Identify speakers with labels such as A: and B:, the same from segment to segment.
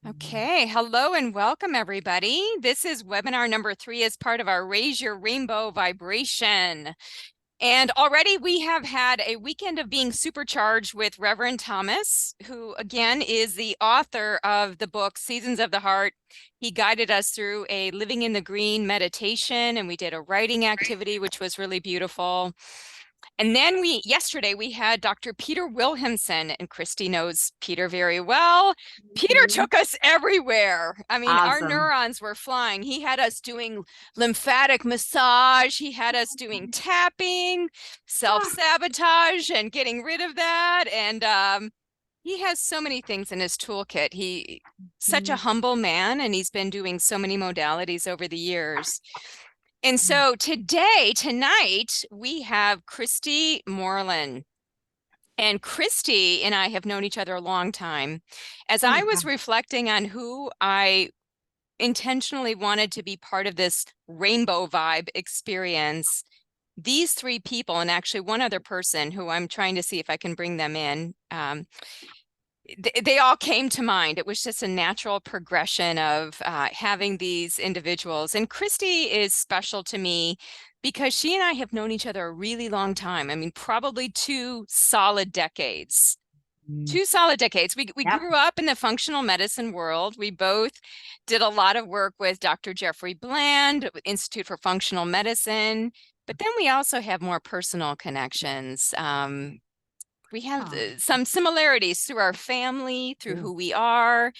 A: Okay, hello and welcome everybody. This is webinar number 3 as part of our Raise Your Rainbow Vibration. And already we have had a weekend of being supercharged with Reverend Thomas, who again is the author of the book Seasons of the Heart. He guided us through a Living in the Green meditation, and we did a writing activity, which was really beautiful. And then yesterday we had Dr. Peter Wilhelmsen, and Kristi knows Peter very well. Peter took us everywhere. I mean, our
B: Awesome.
A: neurons were flying. He had us doing lymphatic massage. He had us doing tapping, self-sabotage, and getting rid of that. And he has so many things in his toolkit. Such a humble man, and he's been doing so many modalities over the years. And so tonight, we have Kristi Morlan. And Kristi and I have known each other a long time. As I was reflecting on who I intentionally wanted to be part of this rainbow vibe experience, these 3 people, and actually one other person who I'm trying to see if I can bring them in, they all came to mind. It was just a natural progression of having these individuals. And Kristi is special to me because she and I have known each other a really long time. I mean, probably 2 solid decades. 2 solid decades. We grew up in the functional medicine world. We both did a lot of work with Dr. Jeffrey Bland, Institute for Functional Medicine. But then we also have more personal connections. We have some similarities through our family, through who we are.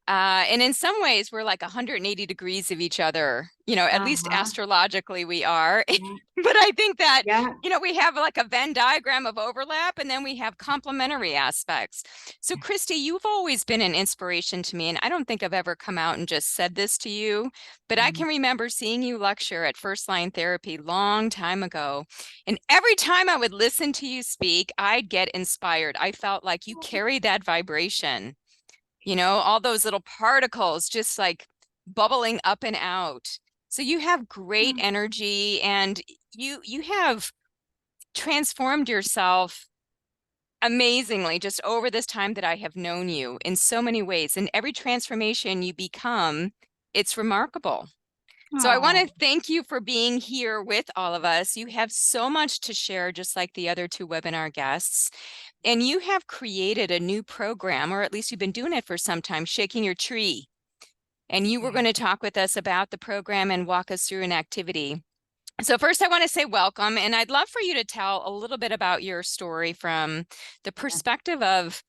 A: And in some ways, we're like 180 degrees of each other, at least astrologically we are. But I think that, we have like a Venn diagram of overlap, and then we have complementary aspects. So Kristi, you've always been an inspiration to me, and I don't think I've ever come out and just said this to you, but I can remember seeing you lecture at First Line Therapy long time ago. And every time I would listen to you speak, I'd get inspired. I felt like you carried that vibration. All those little particles just like bubbling up and out. So you have great energy, and you have transformed yourself amazingly just over this time that I have known you in so many ways. And every transformation you become, it's remarkable. So I want to thank you for being here with all of us. You have so much to share, just like the other 2 webinar guests. And you have created a new program, or at least you've been doing it for some time, Shaking Your Tree. And you were going to talk with us about the program and walk us through an activity. So first, I want to say welcome. And I'd love for you to tell a little bit about your story from the perspective of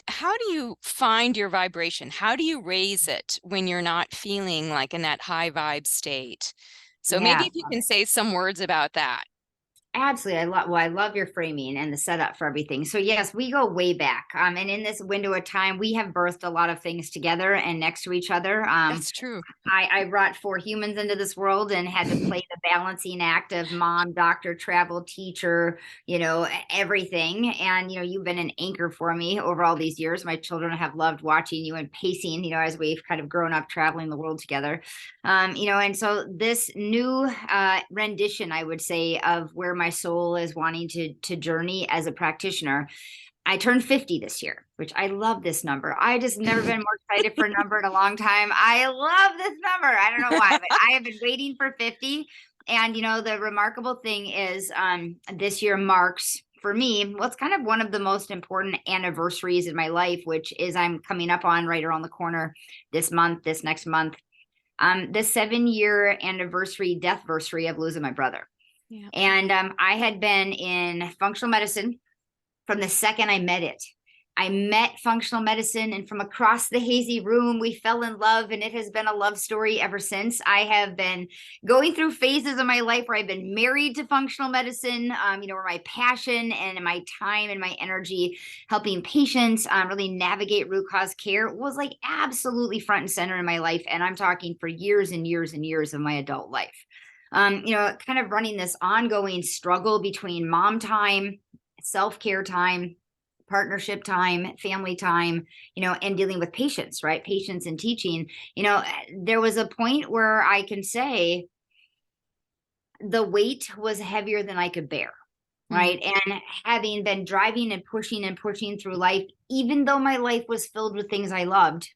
A: how do you find your vibration? How do you raise it when you're not feeling like in that high vibe state? So maybe if you can say some words about that.
B: Absolutely. I love your framing and the setup for everything. So yes, we go way back. And in this window of time, we have birthed a lot of things together and next to each other.
A: That's true.
B: I brought 4 humans into this world and had to play the balancing act of mom, doctor, travel, teacher, everything. And, you've been an anchor for me over all these years. My children have loved watching you and pacing, as we've kind of grown up traveling the world together. And so this new rendition, I would say, of where my soul is wanting to journey as a practitioner. I turned 50 this year, which I love this number. I just never been more excited for a number in a long time. I love this number. I don't know why, but I have been waiting for 50. And, the remarkable thing is this year marks for me, well, it's kind of one of the most important anniversaries in my life, which is I'm coming up on right around the corner this next month, the 7-year anniversary, deathversary of losing my brother. Yeah. And I had been in functional medicine from the second I met it. I met functional medicine, and from across the hazy room, we fell in love, and it has been a love story ever since. I have been going through phases of my life where I've been married to functional medicine, where my passion and my time and my energy helping patients really navigate root cause care was like absolutely front and center in my life. And I'm talking for years and years and years of my adult life. Kind of running this ongoing struggle between mom time, self-care time, partnership time, family time, and dealing with patients, right? Patients and teaching. There was a point where I can say the weight was heavier than I could bear, right? And having been driving and pushing through life, even though my life was filled with things I loved,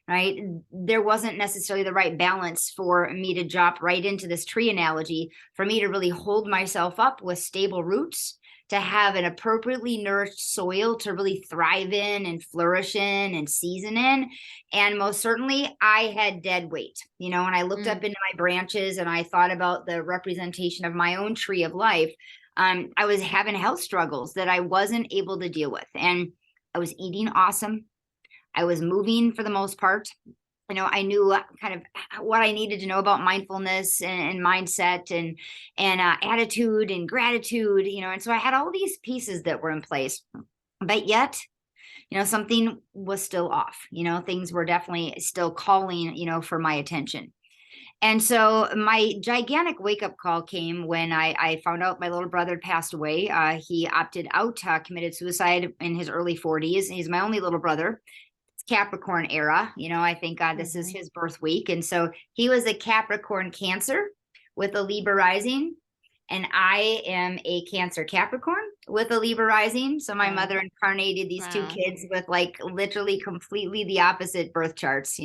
B: right? There wasn't necessarily the right balance for me to drop right into this tree analogy, for me to really hold myself up with stable roots, to have an appropriately nourished soil to really thrive in and flourish in and season in. And most certainly, I had dead weight. When I looked up into my branches and I thought about the representation of my own tree of life, I was having health struggles that I wasn't able to deal with. And I was eating awesome. I was moving for the most part. I knew kind of what I needed to know about mindfulness and mindset and attitude and gratitude, and so I had all these pieces that were in place, but yet, something was still off. Things were definitely still calling, for my attention. And so my gigantic wake up call came when I found out my little brother passed away. He opted out, committed suicide in his early 40s. He's my only little brother. Capricorn era. I think this is his birth week. And so he was a Capricorn Cancer with a Libra rising. And I am a Cancer Capricorn with a Libra rising. So my mother incarnated these two kids with like literally completely the opposite birth charts,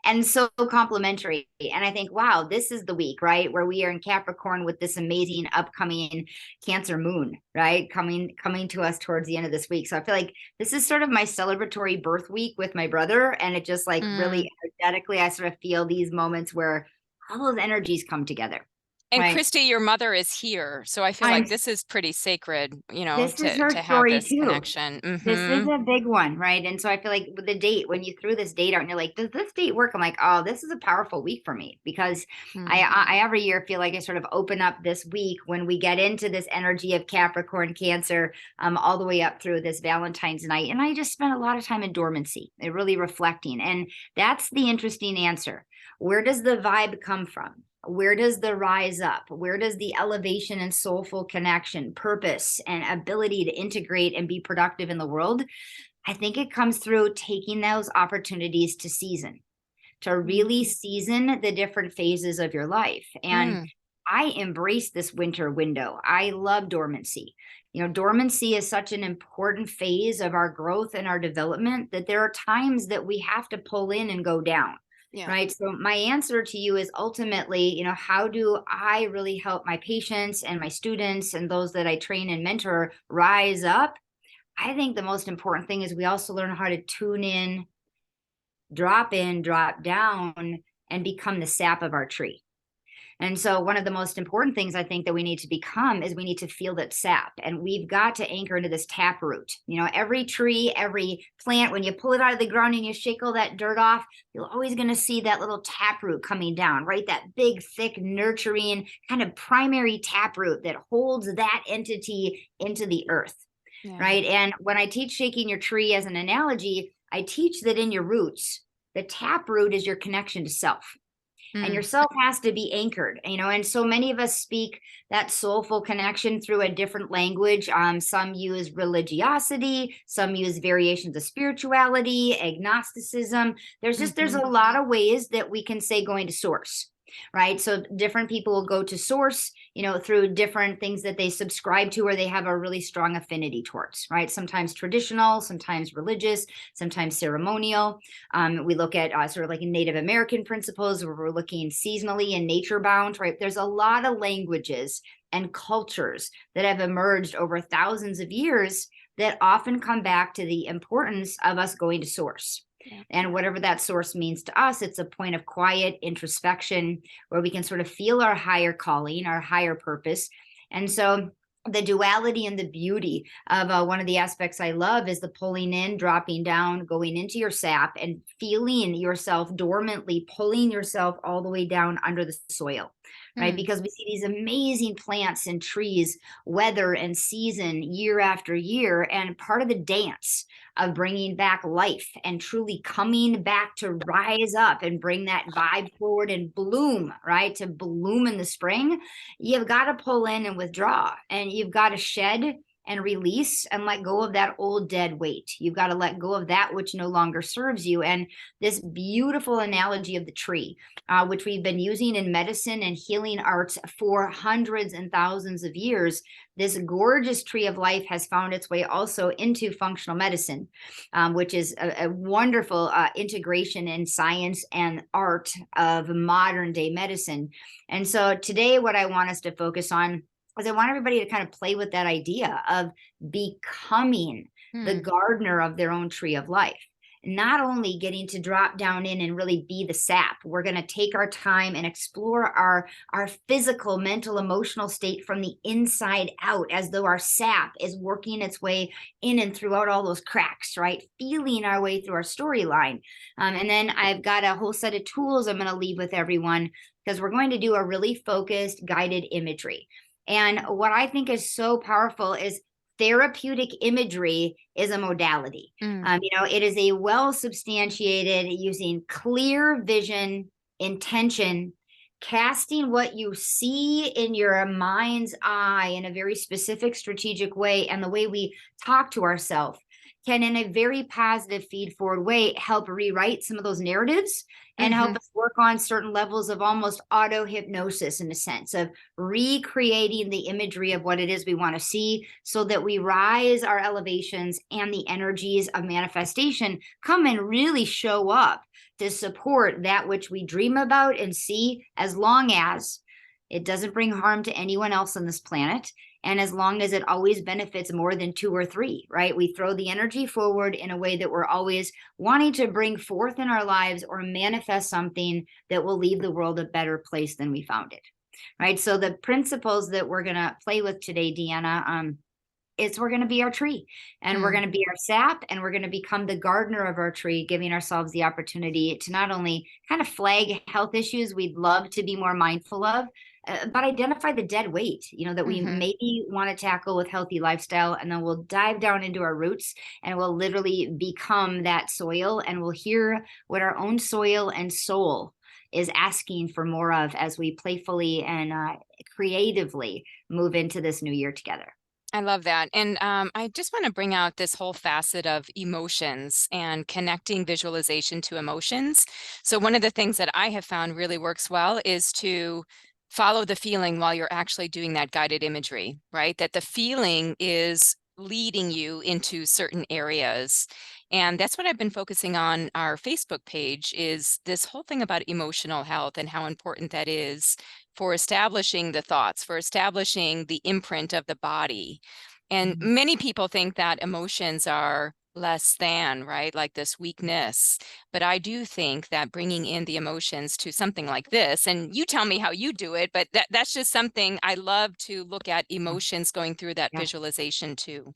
B: and so complementary. And I think, wow, this is the week, right, where we are in Capricorn with this amazing upcoming Cancer moon, right, coming to us towards the end of this week. So I feel like this is sort of my celebratory birth week with my brother. And it just like really energetically, I sort of feel these moments where all those energies come together.
A: And
B: Right.
A: Kristi, your mother is here. So I feel like this is pretty sacred,
B: This is her
A: to have
B: story
A: this
B: too.
A: connection.
B: This is a big one, right? And so I feel like with the date, when you threw this date out and you're like, does this date work? I'm like, oh, this is a powerful week for me, because I every year feel like I sort of open up this week when we get into this energy of Capricorn Cancer, all the way up through this Valentine's night. And I just spent a lot of time in dormancy, really reflecting. And that's the interesting answer. Where does the vibe come from? Where does the rise up? Where does the elevation and soulful connection, purpose, and ability to integrate and be productive in the world? I think it comes through taking those opportunities to season, to really season the different phases of your life. And I embrace this winter window. I love dormancy. Dormancy is such an important phase of our growth and our development that there are times that we have to pull in and go down. Yeah. Right. So my answer to you is ultimately, how do I really help my patients and my students and those that I train and mentor rise up? I think the most important thing is we also learn how to tune in, drop down, and become the sap of our tree. And so one of the most important things I think that we need to become is we need to feel that sap, and we've got to anchor into this tap root. Every tree, every plant, when you pull it out of the ground and you shake all that dirt off, you're always going to see that little tap root coming down, right? That big, thick, nurturing kind of primary tap root that holds that entity into the earth, right? And when I teach shaking your tree as an analogy, I teach that in your roots, the tap root is your connection to self. And yourself has to be anchored, and so many of us speak that soulful connection through a different language. Some use religiosity, some use variations of spirituality, agnosticism. There's a lot of ways that we can say going to source, right? So different people will go to source, through different things that they subscribe to or they have a really strong affinity towards, right? Sometimes traditional, sometimes religious, sometimes ceremonial. We look at sort of like Native American principles where we're looking seasonally and nature bound, right? There's a lot of languages and cultures that have emerged over thousands of years that often come back to the importance of us going to source. And whatever that source means to us, it's a point of quiet introspection where we can sort of feel our higher calling, our higher purpose. And so the duality and the beauty of one of the aspects I love is the pulling in, dropping down, going into your sap and feeling yourself dormantly, pulling yourself all the way down under the soil, right? Because we see these amazing plants and trees weather and season year after year. And part of the dance of bringing back life and truly coming back to rise up and bring that vibe forward and bloom, right? To bloom in the spring, you've got to pull in and withdraw, and you've got to shed and release and let go of that old dead weight. You've got to let go of that which no longer serves you. And this beautiful analogy of the tree, which we've been using in medicine and healing arts for hundreds and thousands of years, this gorgeous tree of life has found its way also into functional medicine, which is a wonderful integration in science and art of modern day medicine. And so today, what I want us to focus on is I want everybody to kind of play with that idea of becoming the gardener of their own tree of life. Not only getting to drop down in and really be the sap, we're going to take our time and explore our physical, mental, emotional state from the inside out, as though our sap is working its way in and throughout all those cracks, right? Feeling our way through our storyline. And then I've got a whole set of tools I'm going to leave with everyone, because we're going to do a really focused guided imagery. And what I think is so powerful is therapeutic imagery is a modality. It is a well substantiated, using clear vision, intention, casting what you see in your mind's eye in a very specific strategic way, and the way we talk to ourselves can, in a very positive feed forward way, help rewrite some of those narratives and help us work on certain levels of almost auto hypnosis, in a sense of recreating the imagery of what it is we want to see, so that we rise our elevations and the energies of manifestation come and really show up to support that which we dream about and see, as long as it doesn't bring harm to anyone else on this planet. And as long as it always benefits more than two or three, right? We throw the energy forward in a way that we're always wanting to bring forth in our lives or manifest something that will leave the world a better place than we found it, right? So the principles that we're going to play with today, Deanna, is we're going to be our tree, and we're going to be our sap, and we're going to become the gardener of our tree, giving ourselves the opportunity to not only kind of flag health issues we'd love to be more mindful of, but identify the dead weight, that we maybe want to tackle with healthy lifestyle. And then we'll dive down into our roots, and we'll literally become that soil, and we'll hear what our own soil and soul is asking for more of as we playfully and creatively move into this new year together.
A: I love that. And I just want to bring out this whole facet of emotions and connecting visualization to emotions. So one of the things that I have found really works well is to follow the feeling while you're actually doing that guided imagery, right? That the feeling is leading you into certain areas. And that's what I've been focusing on our Facebook page, is this whole thing about emotional health and how important that is for establishing the thoughts, for establishing the imprint of the body. And many people think that emotions are less than, right? Like this weakness. But I do think that bringing in the emotions to something like this, and you tell me how you do it, but that's just something I love, to look at emotions going through that visualization too.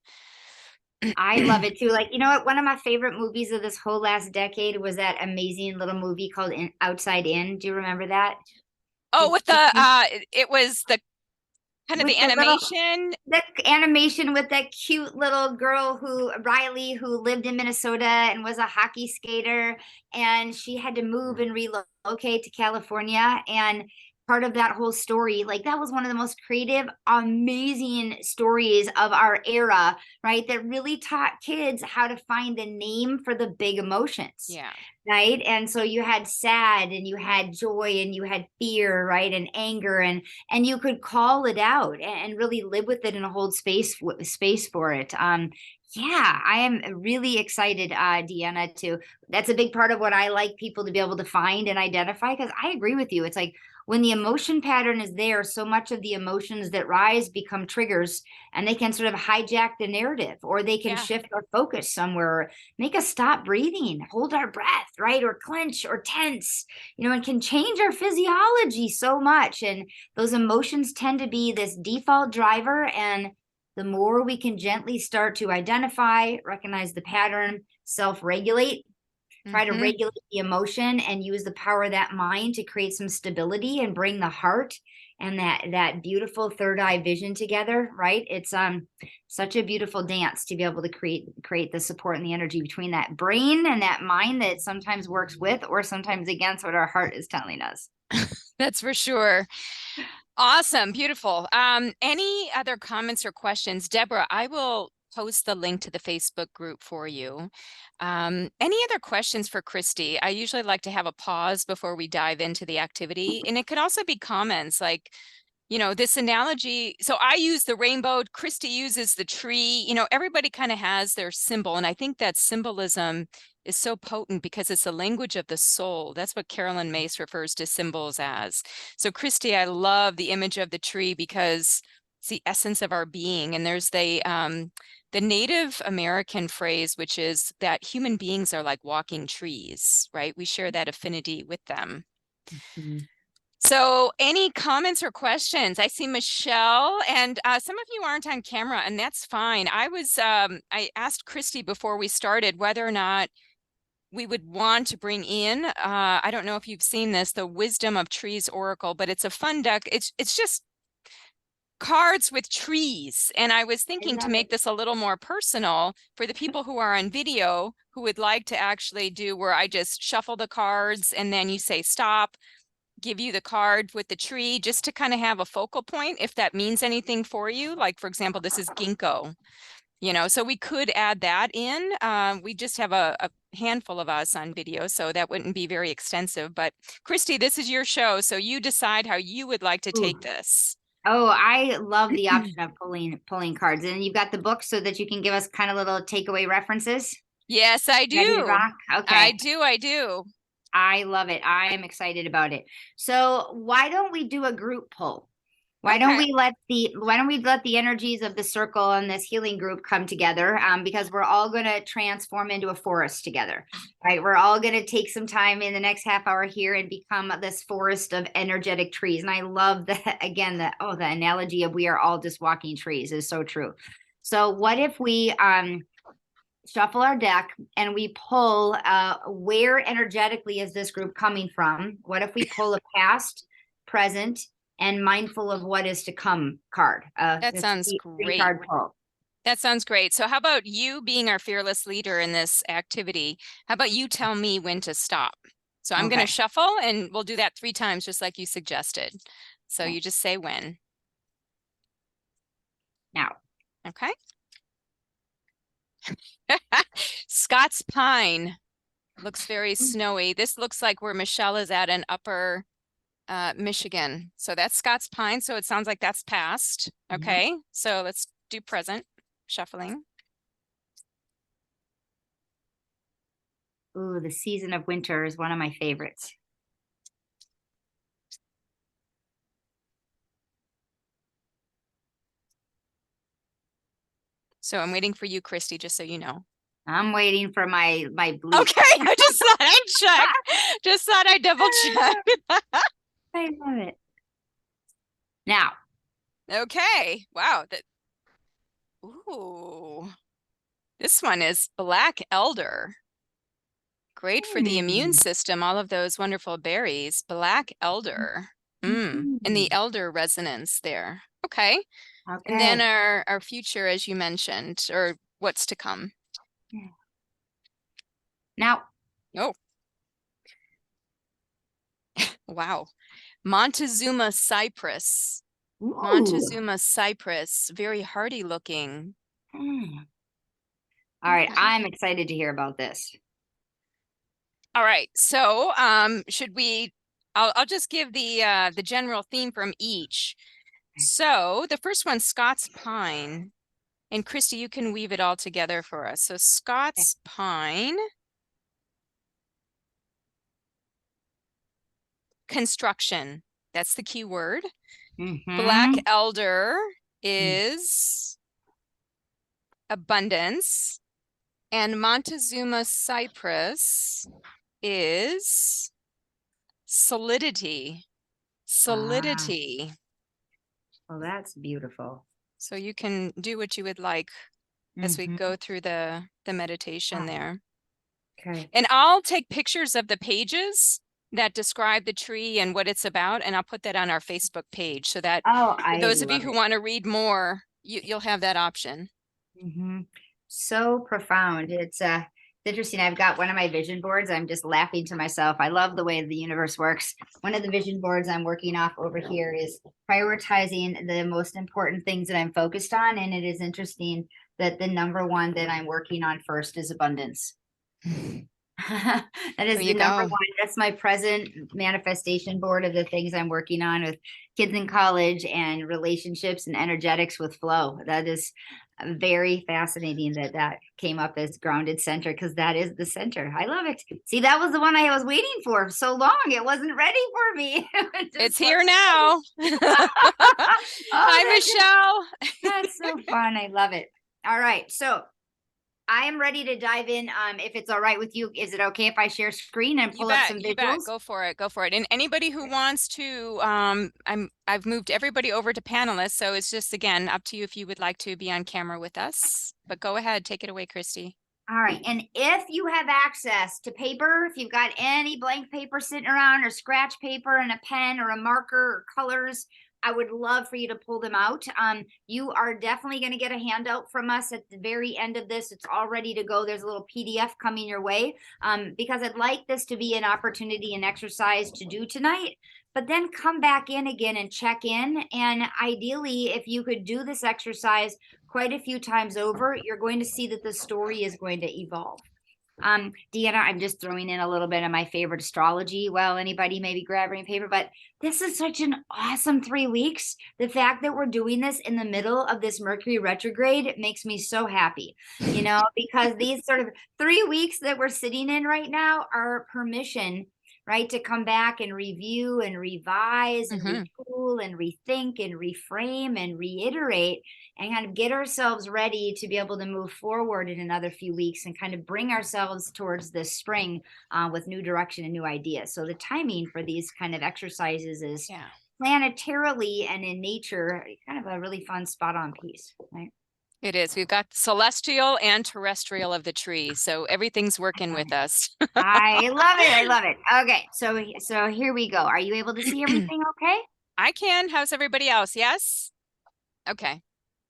B: I love it too. Like, you know what? One of my favorite movies of this whole last decade was that amazing little movie called Outside In. Do you remember that?
A: Oh,
B: Did,
A: with
B: did
A: the
B: you,
A: it was the kind of
B: with
A: the animation.
B: the animation with that cute little girl Riley, who lived in Minnesota and was a hockey skater, and she had to move and relocate to California. And part of that whole story, like, that was one of the most creative, amazing stories of our era, right? That really taught kids how to find a name for the big emotions.
A: Yeah.
B: Right. And so you had sad, and you had joy, and you had fear, right? And anger, and you could call it out and really live with it and hold space for it. Yeah, I am really excited, Deanna, too. That's a big part of what I like people to be able to find and identify, because I agree with you. It's like, when the emotion pattern is there, so much of the emotions that rise become triggers, and they can sort of hijack the narrative, or they can shift our focus somewhere, or make us stop breathing, hold our breath, right? Or clench or tense, and can change our physiology so much. And those emotions tend to be this default driver. And the more we can gently start to identify, recognize the pattern, self-regulate, try to regulate the emotion, and use the power of that mind to create some stability and bring the heart and that beautiful third eye vision together, right? It's such a beautiful dance to be able to create the support and the energy between that brain and that mind that sometimes works with or sometimes against what our heart is telling us.
A: That's for sure. Awesome. Beautiful. Any other comments or questions? Deborah, I will post the link to the Facebook group for you. Any other questions for Kristi? I usually like to have a pause before we dive into the activity, and it could also be comments like, this analogy. So I use the rainbow, Kristi uses the tree, everybody kind of has their symbol. And I think that symbolism is so potent because it's the language of the soul. That's what Carolyn Mace refers to symbols as. So Kristi, I love the image of the tree because it's the essence of our being. And there's the Native American phrase, which is that human beings are like walking trees, right? We share that affinity with them.
B: Mhm.
A: So any comments or questions? I see Michelle, and some of you aren't on camera, and that's fine. I asked Kristi before we started whether or not we would want to bring in, I don't know if you've seen this, the Wisdom of Trees Oracle, but it's a fun deck. It's just cards with trees. And I was
B: I
A: thinking to
B: love
A: make
B: it.
A: this a little more personal for the people who are on video who would like to actually do where I just shuffle the cards and then you say stop, give you the card with the tree just to kind of have a focal point if that means anything for you. Like, for example, this is ginkgo, so we could add that in. We just have a handful of us on video, so that wouldn't be very extensive. But Kristi, this is your show, so you decide how you would like to take
B: Ooh.
A: this.
B: Oh, I love the option of pulling cards. And you've got the book so that you can give us kind of little takeaway references.
A: Yes, I
B: Ready to
A: do.
B: rock?
A: I
B: Okay.
A: do. I do.
B: I love it. I am excited about it. So why don't we do a group pull?
A: Okay.
B: Why don't we let the energies of the circle and this healing group come together? Because we're all going to transform into a forest together, right? We're all going to take some time in the next half hour here and become this forest of energetic trees. And I love that again. The analogy of we are all just walking trees is so true. So what if we shuffle our deck and we pull where energetically is this group coming from? What if we pull a past, present, and mindful of what is to come card?
A: That
B: The
A: sounds
B: three
A: great.
B: card pull.
A: That sounds great. So how about you being our fearless leader in this activity? How about you tell me when to stop? So I'm going to
B: Okay.
A: shuffle and we'll do that 3 times, just like you suggested. So
B: Okay.
A: you just say when.
B: Now.
A: Okay. Scott's Pine looks very snowy. This looks like where Michelle is at in upper Michigan. So that's Scott's Pine. So it sounds like that's past.
B: Mhm.
A: Okay. So let's do present shuffling.
B: Ooh, the season of winter is one of my favorites.
A: So I'm waiting for you, Kristi, just so you know.
B: I'm waiting for my bleak.
A: Okay, I just thought I'd check. Just thought I'd double check.
B: I love it. Now.
A: Okay. Wow. Ooh. This one is black elder. Great for the immune
B: Hmm.
A: system, all of those wonderful berries. Black elder. And the
B: Mhm.
A: elder resonance there. Okay. And then
B: Okay.
A: our future, as you mentioned, or what's to come.
B: Now.
A: Oh, wow. Montezuma cypress.
B: Ooh.
A: Montezuma cypress, very hardy looking.
B: Hmm. All right,
A: Okay.
B: I'm excited to hear about this.
A: All right. So, should we I'll just give the general theme from each. So, the first one, Scots pine. And Kristi, you can weave it all together for us. So, Scots pine, construction. That's the key word. Black
B: Mm-hmm.
A: elder is abundance. And Montezuma cypress is solidity.
B: Ah,
A: Solidity.
B: well, that's beautiful.
A: So you can do what you would like as we
B: Mm-hmm.
A: go through the meditation
B: Ah,
A: there.
B: okay.
A: And I'll take pictures of the pages that describe the tree and what it's about, and I'll put that on our Facebook page so that
B: Oh,
A: for
B: I
A: those of you
B: love
A: who
B: it.
A: want to read more, you'll have that option.
B: Mm-hmm. So profound. interesting. I've got one of my vision boards. I'm just laughing to myself. I love the way the universe works. One of the vision boards I'm working off over here is prioritizing the most important things that I'm focused on. And it is interesting that the number one that I'm working on first is abundance. That is
A: There
B: the
A: you
B: number
A: go.
B: one. That's my present manifestation board of the things I'm working on with kids in college and relationships and energetics with flow. That is very fascinating that that came up as grounded center, because that is the center. I love it. See, that was the one I was waiting for so long. It wasn't ready for me. It
A: It's
B: just
A: here
B: wasn't
A: now.
B: ready. Oh,
A: Hi, Michelle.
B: that's so fun. I love it. All right. So I am ready to dive in. If it's all right with you, is it okay if I share screen and
A: You
B: pull up
A: bet,
B: some
A: you bet.
B: visuals?
A: Go for it. Go for it. And anybody who wants to, I've moved everybody over to panelists, so it's just again up to you if you would like to be on camera with us. But go ahead, take it away, Kristi.
B: All right. And if you have access to paper, if you've got any blank paper sitting around or scratch paper and a pen or a marker or colors, I would love for you to pull them out. You are definitely going to get a handout from us at the very end of this. It's all ready to go. There's a little PDF coming your way, because I'd like this to be an opportunity and exercise to do tonight. But then come back in again and check in. And ideally, if you could do this exercise quite a few times over, you're going to see that the story is going to evolve. Deanna, I'm just throwing in a little bit of my favorite astrology. Well, anybody maybe grabbing paper, but this is such an awesome 3 weeks. The fact that we're doing this in the middle of this Mercury retrograde makes me so happy, because these sort of 3 weeks that we're sitting in right now are permission, right, to come back and review and revise and retool and rethink and reframe and reiterate and kind of get ourselves ready to be able to move forward in another few weeks and kind of bring ourselves towards this spring with new direction and new ideas. So the timing for these kind of exercises is planetarily and in nature kind of a really fun spot on piece, right?
A: It is. We've got celestial and terrestrial of the tree, so everything's working with us.
B: I love it. I love it. Okay, so here we go. Are you able to see everything okay?
A: I can. How's everybody else? Yes? Okay.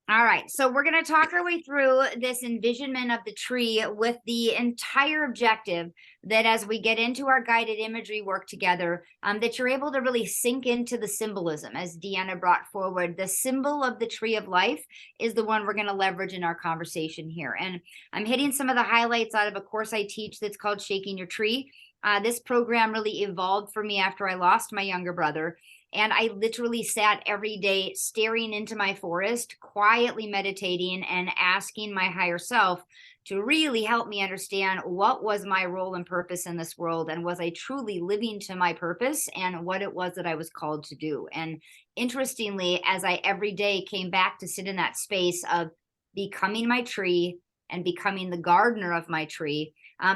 B: All right, so we're going to talk our way through this envisionment of the tree with the entire objective that as we get into our guided imagery work together, that you're able to really sink into the symbolism as Deanna brought forward. The symbol of the tree of life is the one we're going to leverage in our conversation here. And I'm hitting some of the highlights out of a course I teach that's called Shaking Your Tree. This program really evolved for me after I lost my younger brother. And I literally sat every day staring into my forest, quietly meditating and asking my higher self to really help me understand what was my role and purpose in this world. And was I truly living to my purpose and what it was that I was called to do? And interestingly, as I every day came back to sit in that space of becoming my tree and becoming the gardener of my tree,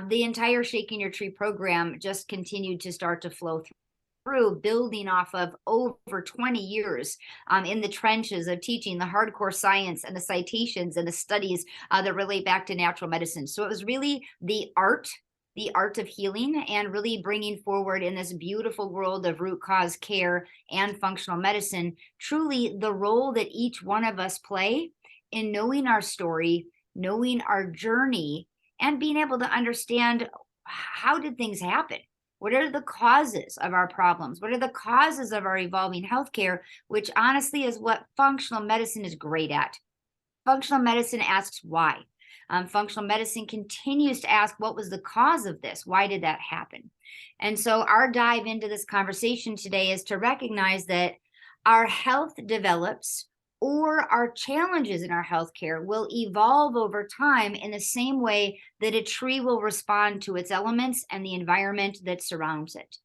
B: the entire Shaking Your Tree program just continued to start to flow through, building off of over 20 years in the trenches of teaching the hardcore science and the citations and the studies that relate back to natural medicine. So it was really the art of healing, and really bringing forward in this beautiful world of root cause care and functional medicine, truly the role that each one of us play in knowing our story, knowing our journey, and being able to understand how did things happen? What are the causes of our problems? What are the causes of our evolving healthcare, which honestly is what functional medicine is great at. Functional medicine asks why. Functional medicine continues to ask, what was the cause of this? Why did that happen? And so our dive into this conversation today is to recognize that our health develops, or our challenges in our healthcare will evolve over time in the same way that a tree will respond to its elements and the environment that surrounds it.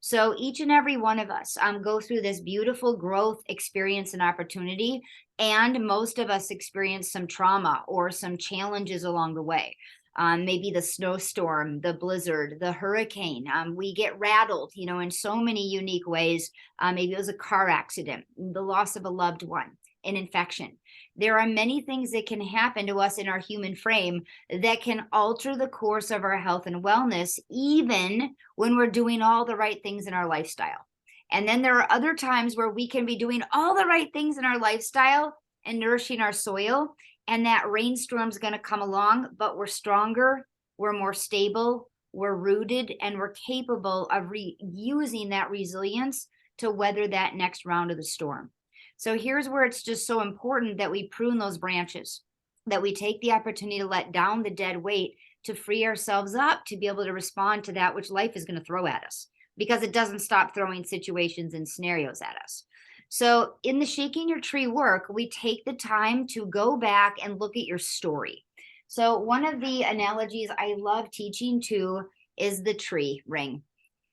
B: So each and every one of us go through this beautiful growth experience and opportunity, and most of us experience some trauma or some challenges along the way. Maybe the snowstorm, the blizzard, the hurricane. We get rattled, in so many unique ways. Maybe it was a car accident, the loss of a loved one, an infection. There are many things that can happen to us in our human frame that can alter the course of our health and wellness, even when we're doing all the right things in our lifestyle. And then there are other times where we can be doing all the right things in our lifestyle and nourishing our soil, and that rainstorm's going to come along, but we're stronger, we're more stable, we're rooted, and we're capable of using that resilience to weather that next round of the storm. So here's where it's just so important that we prune those branches, that we take the opportunity to let down the dead weight to free ourselves up to be able to respond to that which life is going to throw at us, because it doesn't stop throwing situations and scenarios at us. So in the Shaking Your Tree work, we take the time to go back and look at your story. So one of the analogies I love teaching too is the tree ring,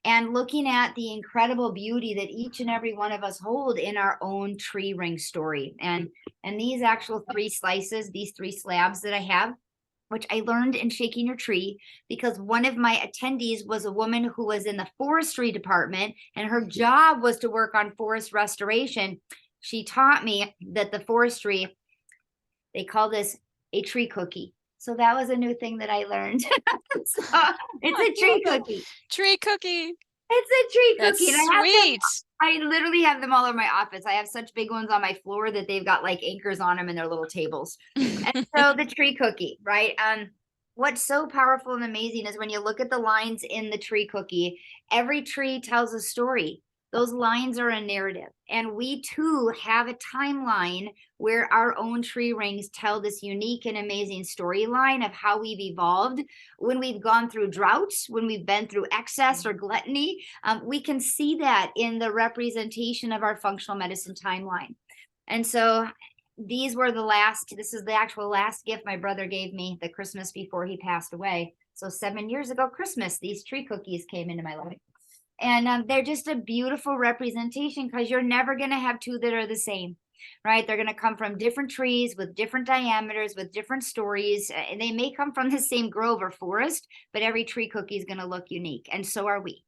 B: and looking at the incredible beauty that each and every one of us hold in our own tree ring story. And these actual 3 slices, these 3 slabs that I have, which I learned in Shaking Your Tree, because one of my attendees was a woman who was in the forestry department, and her job was to work on forest restoration. She taught me that the forestry, they call this a tree cookie. So that was a new thing that I learned. So it's a tree cookie.
A: Tree cookie.
B: It's a tree
A: That's
B: cookie. And
A: sweet.
B: I literally have them all over my office. I have such big ones on my floor that they've got like anchors on them, and they're little tables. And so the tree cookie, right? What's so powerful and amazing is when you look at the lines in the tree cookie, every tree tells a story. Those lines are a narrative. And we too have a timeline where our own tree rings tell this unique and amazing storyline of how we've evolved. When we've gone through droughts, when we've been through excess or gluttony, we can see that in the representation of our functional medicine timeline. And so these were this is the actual last gift my brother gave me the Christmas before he passed away. So 7 years ago, Christmas, these tree cookies came into my life. And they're just a beautiful representation, because you're never going to have 2 that are the same, right? They're going to come from different trees with different diameters, with different stories. And they may come from the same grove or forest, but every tree cookie is going to look unique. And so are we.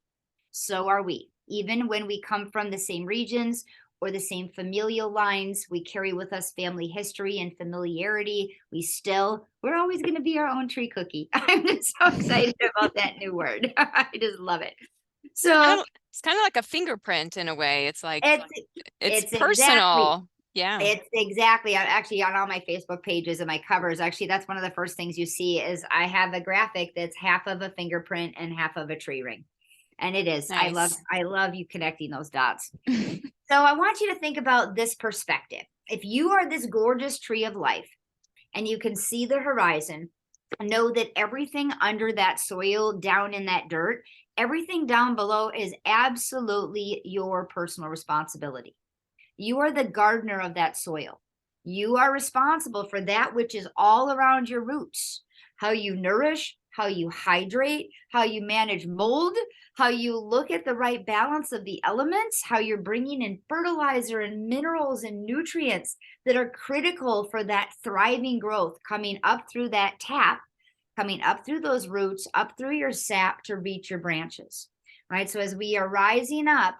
B: So are we. Even when we come from the same regions or the same familial lines, we carry with us family history and familiarity. We're always going to be our own tree cookie. I'm just so excited about that new word. I just love it. So
A: it's kind of like a fingerprint in a way. It's like it's
B: Exactly,
A: personal. Yeah.
B: it's exactly. I'm actually on all my Facebook pages and my covers. Actually, that's one of the first things you see is I have a graphic that's half of a fingerprint and half of a tree ring. And it is.
A: Nice.
B: I love you connecting those dots. So I want you to think about this perspective. If you are this gorgeous tree of life and you can see the horizon, know that everything under that soil, down in that dirt, everything down below is absolutely your personal responsibility. You are the gardener of that soil. You are responsible for that which is all around your roots, how you nourish, how you hydrate, how you manage mold, how you look at the right balance of the elements, how you're bringing in fertilizer and minerals and nutrients that are critical for that thriving growth coming up through that tap, coming up through those roots, up through your sap to reach your branches, right? So as we are rising up,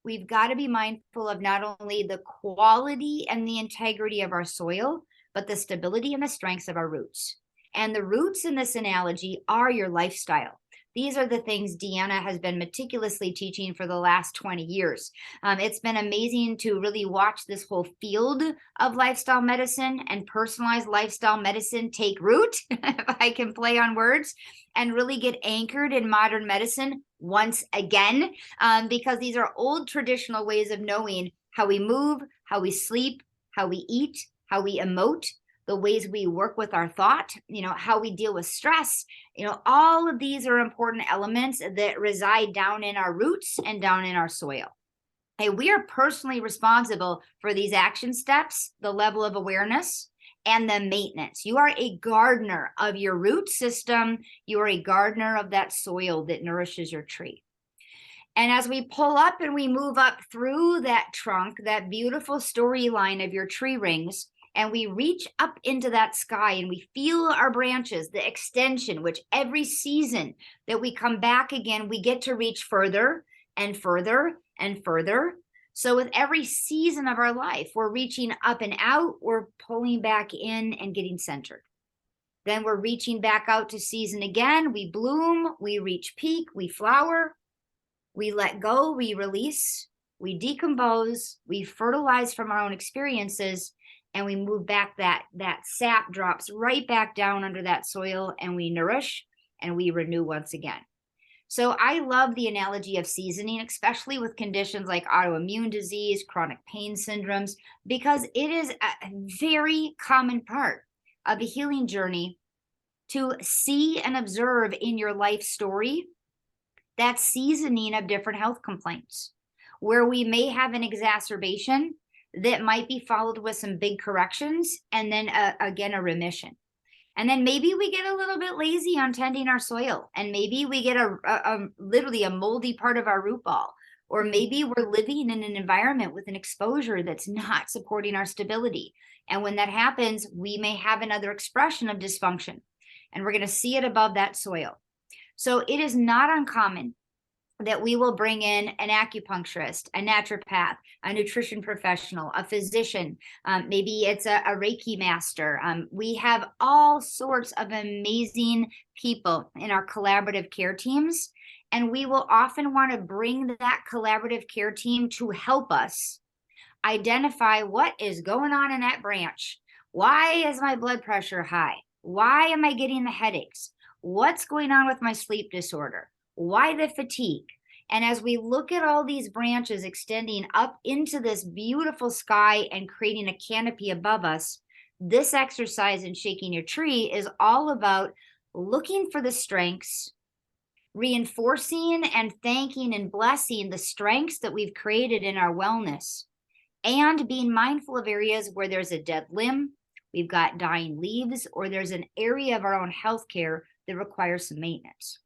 B: we've got to be mindful of not only the quality and the integrity of our soil, but the stability and the strengths of our roots. And the roots in this analogy are your lifestyle. These are the things Deanna has been meticulously teaching for the last 20 years. It's been amazing to really watch this whole field of lifestyle medicine and personalized lifestyle medicine take root, if I can play on words, and really get anchored in modern medicine once again, because these are old traditional ways of knowing how we move, how we sleep, how we eat, how we emote, the ways we work with our thought, how we deal with stress, all of these are important elements that reside down in our roots and down in our soil. Hey, we are personally responsible for these action steps, the level of awareness, and the maintenance. You are a gardener of your root system. You are a gardener of that soil that nourishes your tree. And as we pull up and we move up through that trunk, that beautiful storyline of your tree rings, and we reach up into that sky and we feel our branches, the extension, which every season that we come back again, we get to reach further and further and further. So with every season of our life, we're reaching up and out, we're pulling back in and getting centered. Then we're reaching back out to season again. We bloom, we reach peak, we flower, we let go, we release, we decompose, we fertilize from our own experiences, and we move back, that sap drops right back down under that soil, and we nourish, and we renew once again. So I love the analogy of seasoning, especially with conditions like autoimmune disease, chronic pain syndromes, because it is a very common part of a healing journey to see and observe in your life story that seasoning of different health complaints, where we may have an exacerbation that might be followed with some big corrections and then again a remission. And then maybe we get a little bit lazy on tending our soil, and maybe we get literally a moldy part of our root ball, or maybe we're living in an environment with an exposure that's not supporting our stability. And when that happens, we may have another expression of dysfunction, and we're going to see it above that soil. So it is not uncommon that we will bring in an acupuncturist, a naturopath, a nutrition professional, a physician, maybe it's a Reiki master. We have all sorts of amazing people in our collaborative care teams, and we will often want to bring that collaborative care team to help us identify what is going on in that branch. Why is my blood pressure high? Why am I getting the headaches? What's going on with my sleep disorder? Why the fatigue? And as we look at all these branches extending up into this beautiful sky and creating a canopy above us, this exercise in shaking your tree is all about looking for the strengths, reinforcing and thanking and blessing the strengths that we've created in our wellness, and being mindful of areas where there's a dead limb, we've got dying leaves, or there's an area of our own healthcare that requires some maintenance.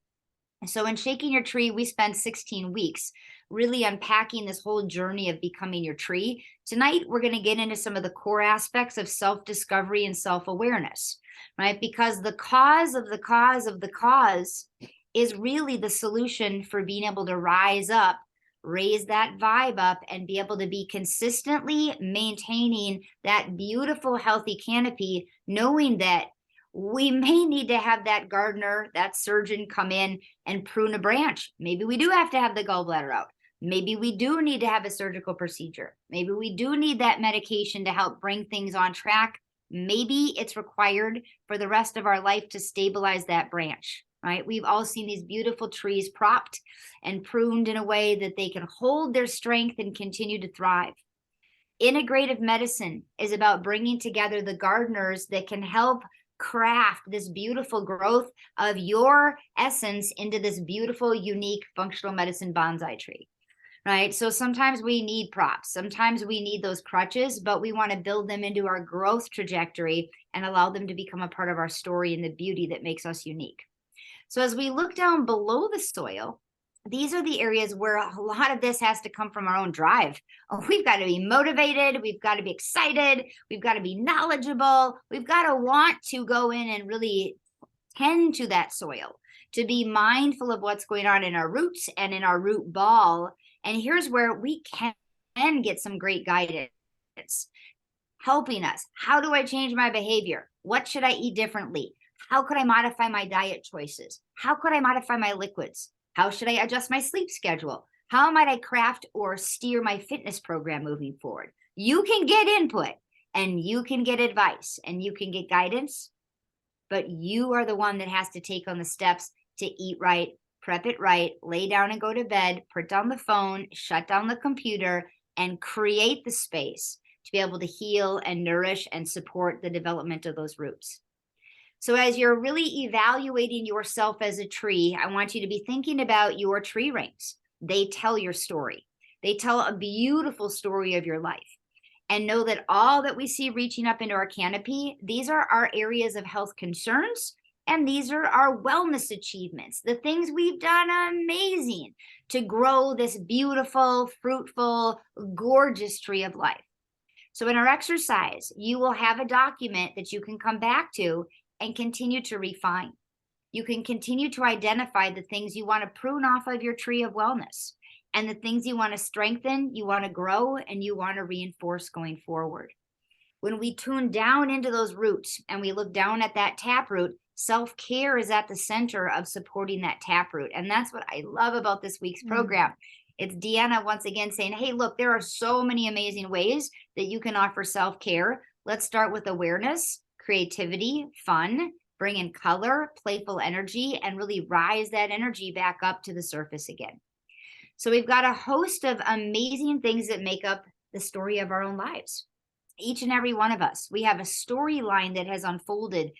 B: So in Shaking Your Tree, we spend 16 weeks really unpacking this whole journey of becoming your tree. Tonight, we're going to get into some of the core aspects of self-discovery and self-awareness, right? Because the cause of the cause of the cause is really the solution for being able to rise up, raise that vibe up, and be able to be consistently maintaining that beautiful, healthy canopy, knowing that we may need to have that gardener, that surgeon come in and prune a branch. Maybe we do have to have the gallbladder out. Maybe we do need to have a surgical procedure. Maybe we do need that medication to help bring things on track. Maybe it's required for the rest of our life to stabilize that branch, right? We've all seen these beautiful trees propped and pruned in a way that they can hold their strength and continue to thrive. Integrative medicine is about bringing together the gardeners that can help craft this beautiful growth of your essence into this beautiful, unique, functional medicine bonsai tree, right? So sometimes we need props. Sometimes we need those crutches, but we want to build them into our growth trajectory and allow them to become a part of our story and the beauty that makes us unique. So as we look down below the soil, these are the areas where a lot of this has to come from our own drive. We've got to be motivated. We've got to be excited. We've got to be knowledgeable. We've got to want to go in and really tend to that soil, to be mindful of what's going on in our roots and in our root ball. And here's where we can get some great guidance, helping us. How do I change my behavior? What should I eat differently? How could I modify my diet choices? How could I modify my liquids? How should I adjust my sleep schedule? How might I craft or steer my fitness program moving forward? You can get input and you can get advice and you can get guidance, but you are the one that has to take on the steps to eat right, prep it right, lay down and go to bed, put down the phone, shut down the computer, and create the space to be able to heal and nourish and support the development of those roots. So as you're really evaluating yourself as a tree, I want you to be thinking about your tree rings. They tell your story. They tell a beautiful story of your life. And know that all that we see reaching up into our canopy, these are our areas of health concerns, and these are our wellness achievements, the things we've done amazing to grow this beautiful, fruitful, gorgeous tree of life. So in our exercise, you will have a document that you can come back to and continue to refine. You can continue to identify the things you want to prune off of your tree of wellness and the things you want to strengthen, you want to grow, and you want to reinforce going forward. When we tune down into those roots and we look down at that taproot, self-care is at the center of supporting that taproot. And that's what I love about this week's program. It's Deanna once again saying, hey, look, there are so many amazing ways that you can offer self-care. Let's start with awareness, creativity, fun, bring in color, playful energy, and really rise that energy back up to the surface again. So we've got a host of amazing things that make up the story of our own lives. Each and every one of us, we have a storyline that has unfolded.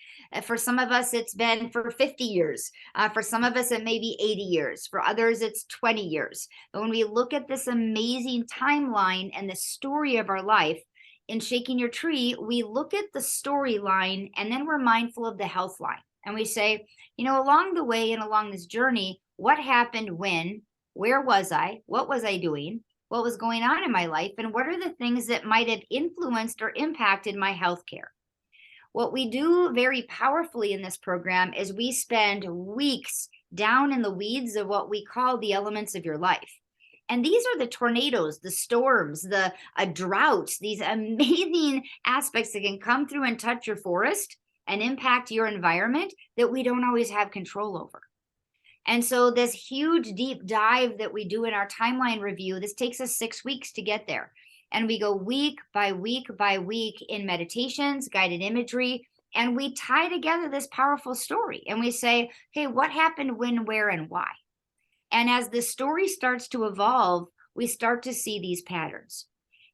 B: For some of us, it's been for 50 years. For some of us, it may be 80 years. For others, it's 20 years. But when we look at this amazing timeline and the story of our life, in Shaking Your Tree, we look at the storyline and then we're mindful of the health line. And we say, along the way and along this journey, what happened when, where was I, what was I doing, what was going on in my life, and what are the things that might have influenced or impacted my healthcare. What we do very powerfully in this program is we spend weeks down in the weeds of what we call the elements of your life. And these are the tornadoes, the storms, the droughts, these amazing aspects that can come through and touch your forest and impact your environment that we don't always have control over. And so this huge deep dive that we do in our timeline review, this takes us 6 weeks to get there. And we go week by week by week in meditations, guided imagery, and we tie together this powerful story. And we say, hey, what happened, when, where, and why? And as the story starts to evolve, we start to see these patterns.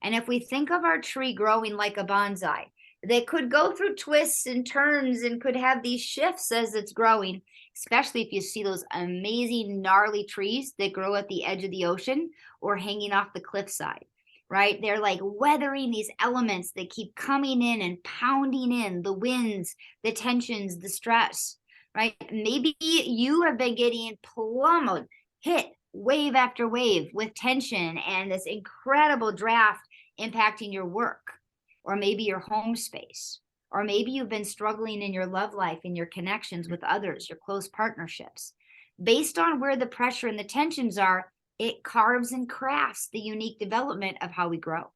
B: And if we think of our tree growing like a bonsai, that could go through twists and turns and could have these shifts as it's growing, especially if you see those amazing gnarly trees that grow at the edge of the ocean or hanging off the cliffside, right? They're like weathering these elements that keep coming in and pounding in the winds, the tensions, the stress, right? Maybe you have been getting plummeted, hit wave after wave with tension and this incredible draft impacting your work, or maybe your home space, or maybe you've been struggling in your love life, in your connections with others, your close partnerships. Based on where the pressure and the tensions are, it carves and crafts the unique development of how we grow.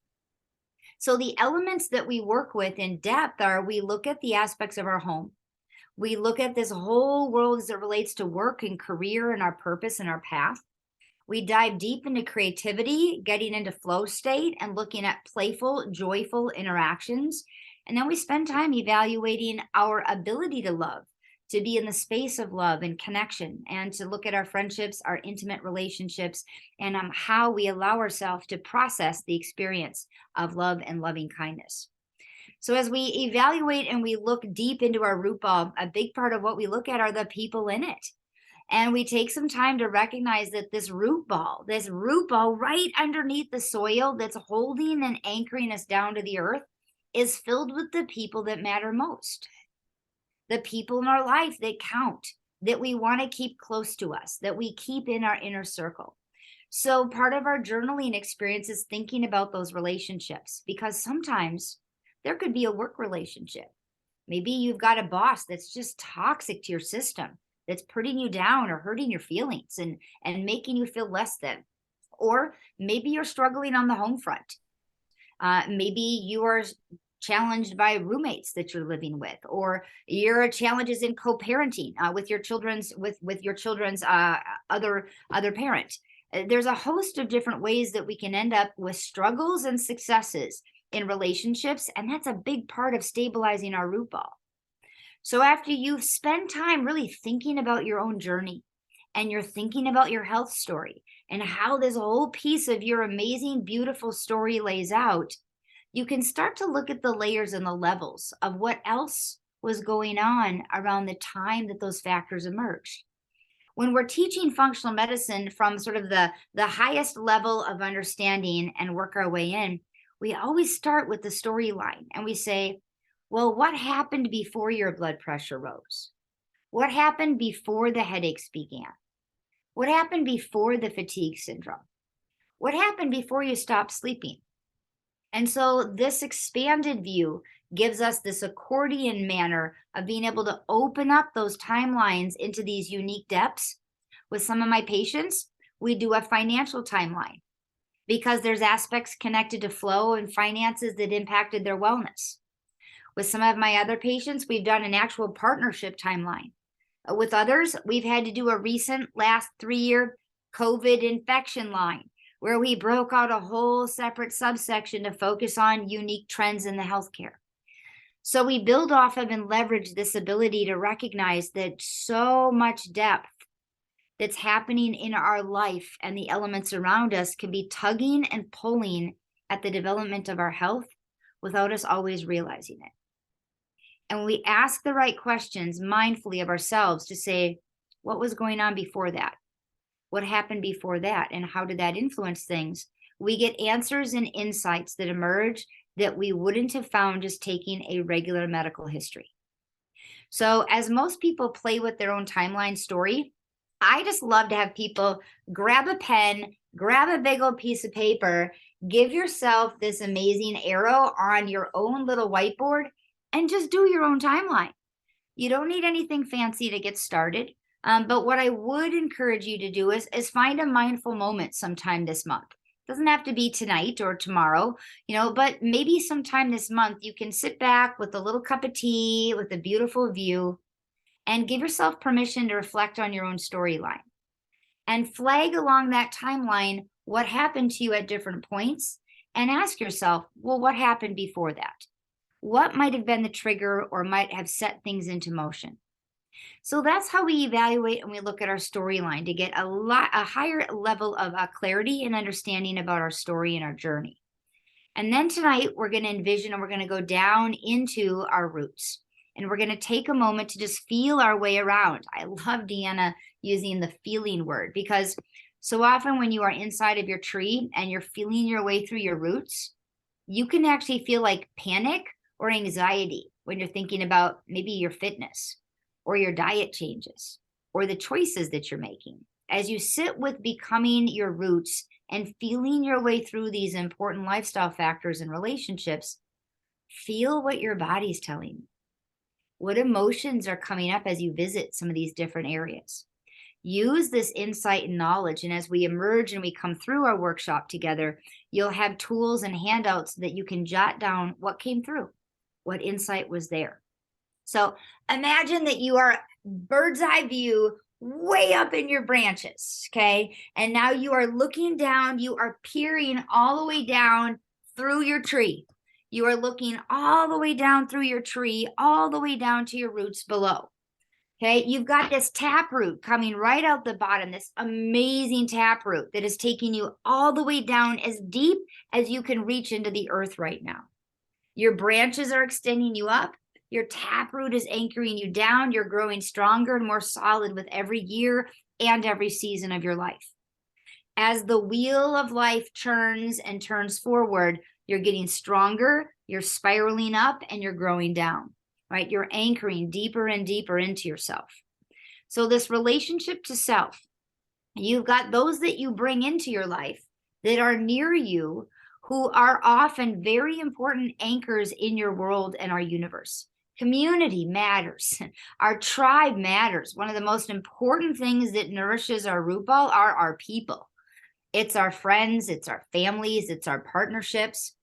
B: So the elements that we work with in depth are, we look at the aspects of our home. We look at this whole world as it relates to work and career and our purpose and our path. We dive deep into creativity, getting into flow state and looking at playful, joyful interactions. And then we spend time evaluating our ability to love, to be in the space of love and connection, and to look at our friendships, our intimate relationships, and how we allow ourselves to process the experience of love and loving kindness. So as we evaluate and we look deep into our root ball, a big part of what we look at are the people in it. And we take some time to recognize that this root ball right underneath the soil that's holding and anchoring us down to the earth is filled with the people that matter most. The people in our life that count, that we want to keep close to us, that we keep in our inner circle. So part of our journaling experience is thinking about those relationships, because sometimes there could be a work relationship. Maybe you've got a boss that's just toxic to your system, that's putting you down or hurting your feelings and making you feel less than. Or maybe you're struggling on the home front. Maybe you are challenged by roommates that you're living with, or your challenges in co-parenting with your children's other parent. There's a host of different ways that we can end up with struggles and successes in relationships, and that's a big part of stabilizing our root ball. So after you've spent time really thinking about your own journey, and you're thinking about your health story and how this whole piece of your amazing, beautiful story lays out, you can start to look at the layers and the levels of what else was going on around the time that those factors emerged. When we're teaching functional medicine from sort of the highest level of understanding and work our way in, we always start with the storyline and we say, well, what happened before your blood pressure rose? What happened before the headaches began? What happened before the fatigue syndrome? What happened before you stopped sleeping? And so this expanded view gives us this accordion manner of being able to open up those timelines into these unique depths. With some of my patients, we do a financial timeline because there's aspects connected to flow and finances that impacted their wellness. With some of my other patients, we've done an actual partnership timeline. With others, we've had to do a recent last 3-year COVID infection line, where we broke out a whole separate subsection to focus on unique trends in the healthcare. So we build off of and leverage this ability to recognize that so much depth that's happening in our life and the elements around us can be tugging and pulling at the development of our health without us always realizing it. And when we ask the right questions mindfully of ourselves to say, what was going on before that? What happened before that? And how did that influence things? We get answers and insights that emerge that we wouldn't have found just taking a regular medical history. So, as most people play with their own timeline story, I just love to have people grab a pen, grab a big old piece of paper, give yourself this amazing arrow on your own little whiteboard, and just do your own timeline. You don't need anything fancy to get started. But what I would encourage you to do is find a mindful moment sometime this month. Doesn't have to be tonight or tomorrow, but maybe sometime this month you can sit back with a little cup of tea with a beautiful view and give yourself permission to reflect on your own storyline and flag along that timeline what happened to you at different points and ask yourself, well, what happened before that? What might have been the trigger or might have set things into motion? So that's how we evaluate and we look at our storyline to get a higher level of clarity and understanding about our story and our journey. And then tonight we're going to envision and we're going to go down into our roots. And we're going to take a moment to just feel our way around. I love Deanna using the feeling word because so often when you are inside of your tree and you're feeling your way through your roots, you can actually feel like panic or anxiety when you're thinking about maybe your fitness or your diet changes or the choices that you're making. As you sit with becoming your roots and feeling your way through these important lifestyle factors and relationships, feel what your body's telling you. What emotions are coming up as you visit some of these different areas? Use this insight and knowledge. And as we emerge and we come through our workshop together, you'll have tools and handouts that you can jot down what came through, what insight was there. So imagine that you are bird's eye view way up in your branches, okay? And now you are looking down, you are peering all the way down through your tree. You are looking all the way down through your tree, all the way down to your roots below. Okay, you've got this tap root coming right out the bottom, this amazing tap root that is taking you all the way down as deep as you can reach into the earth right now. Your branches are extending you up. Your taproot is anchoring you down. You're growing stronger and more solid with every year and every season of your life. As the wheel of life turns and turns forward, you're getting stronger, you're spiraling up, and you're growing down, right? You're anchoring deeper and deeper into yourself. So this relationship to self, you've got those that you bring into your life that are near you who are often very important anchors in your world and our universe. Community matters. Our tribe matters. One of the most important things that nourishes our root ball are our people. It's our friends, it's our families, it's our partnerships.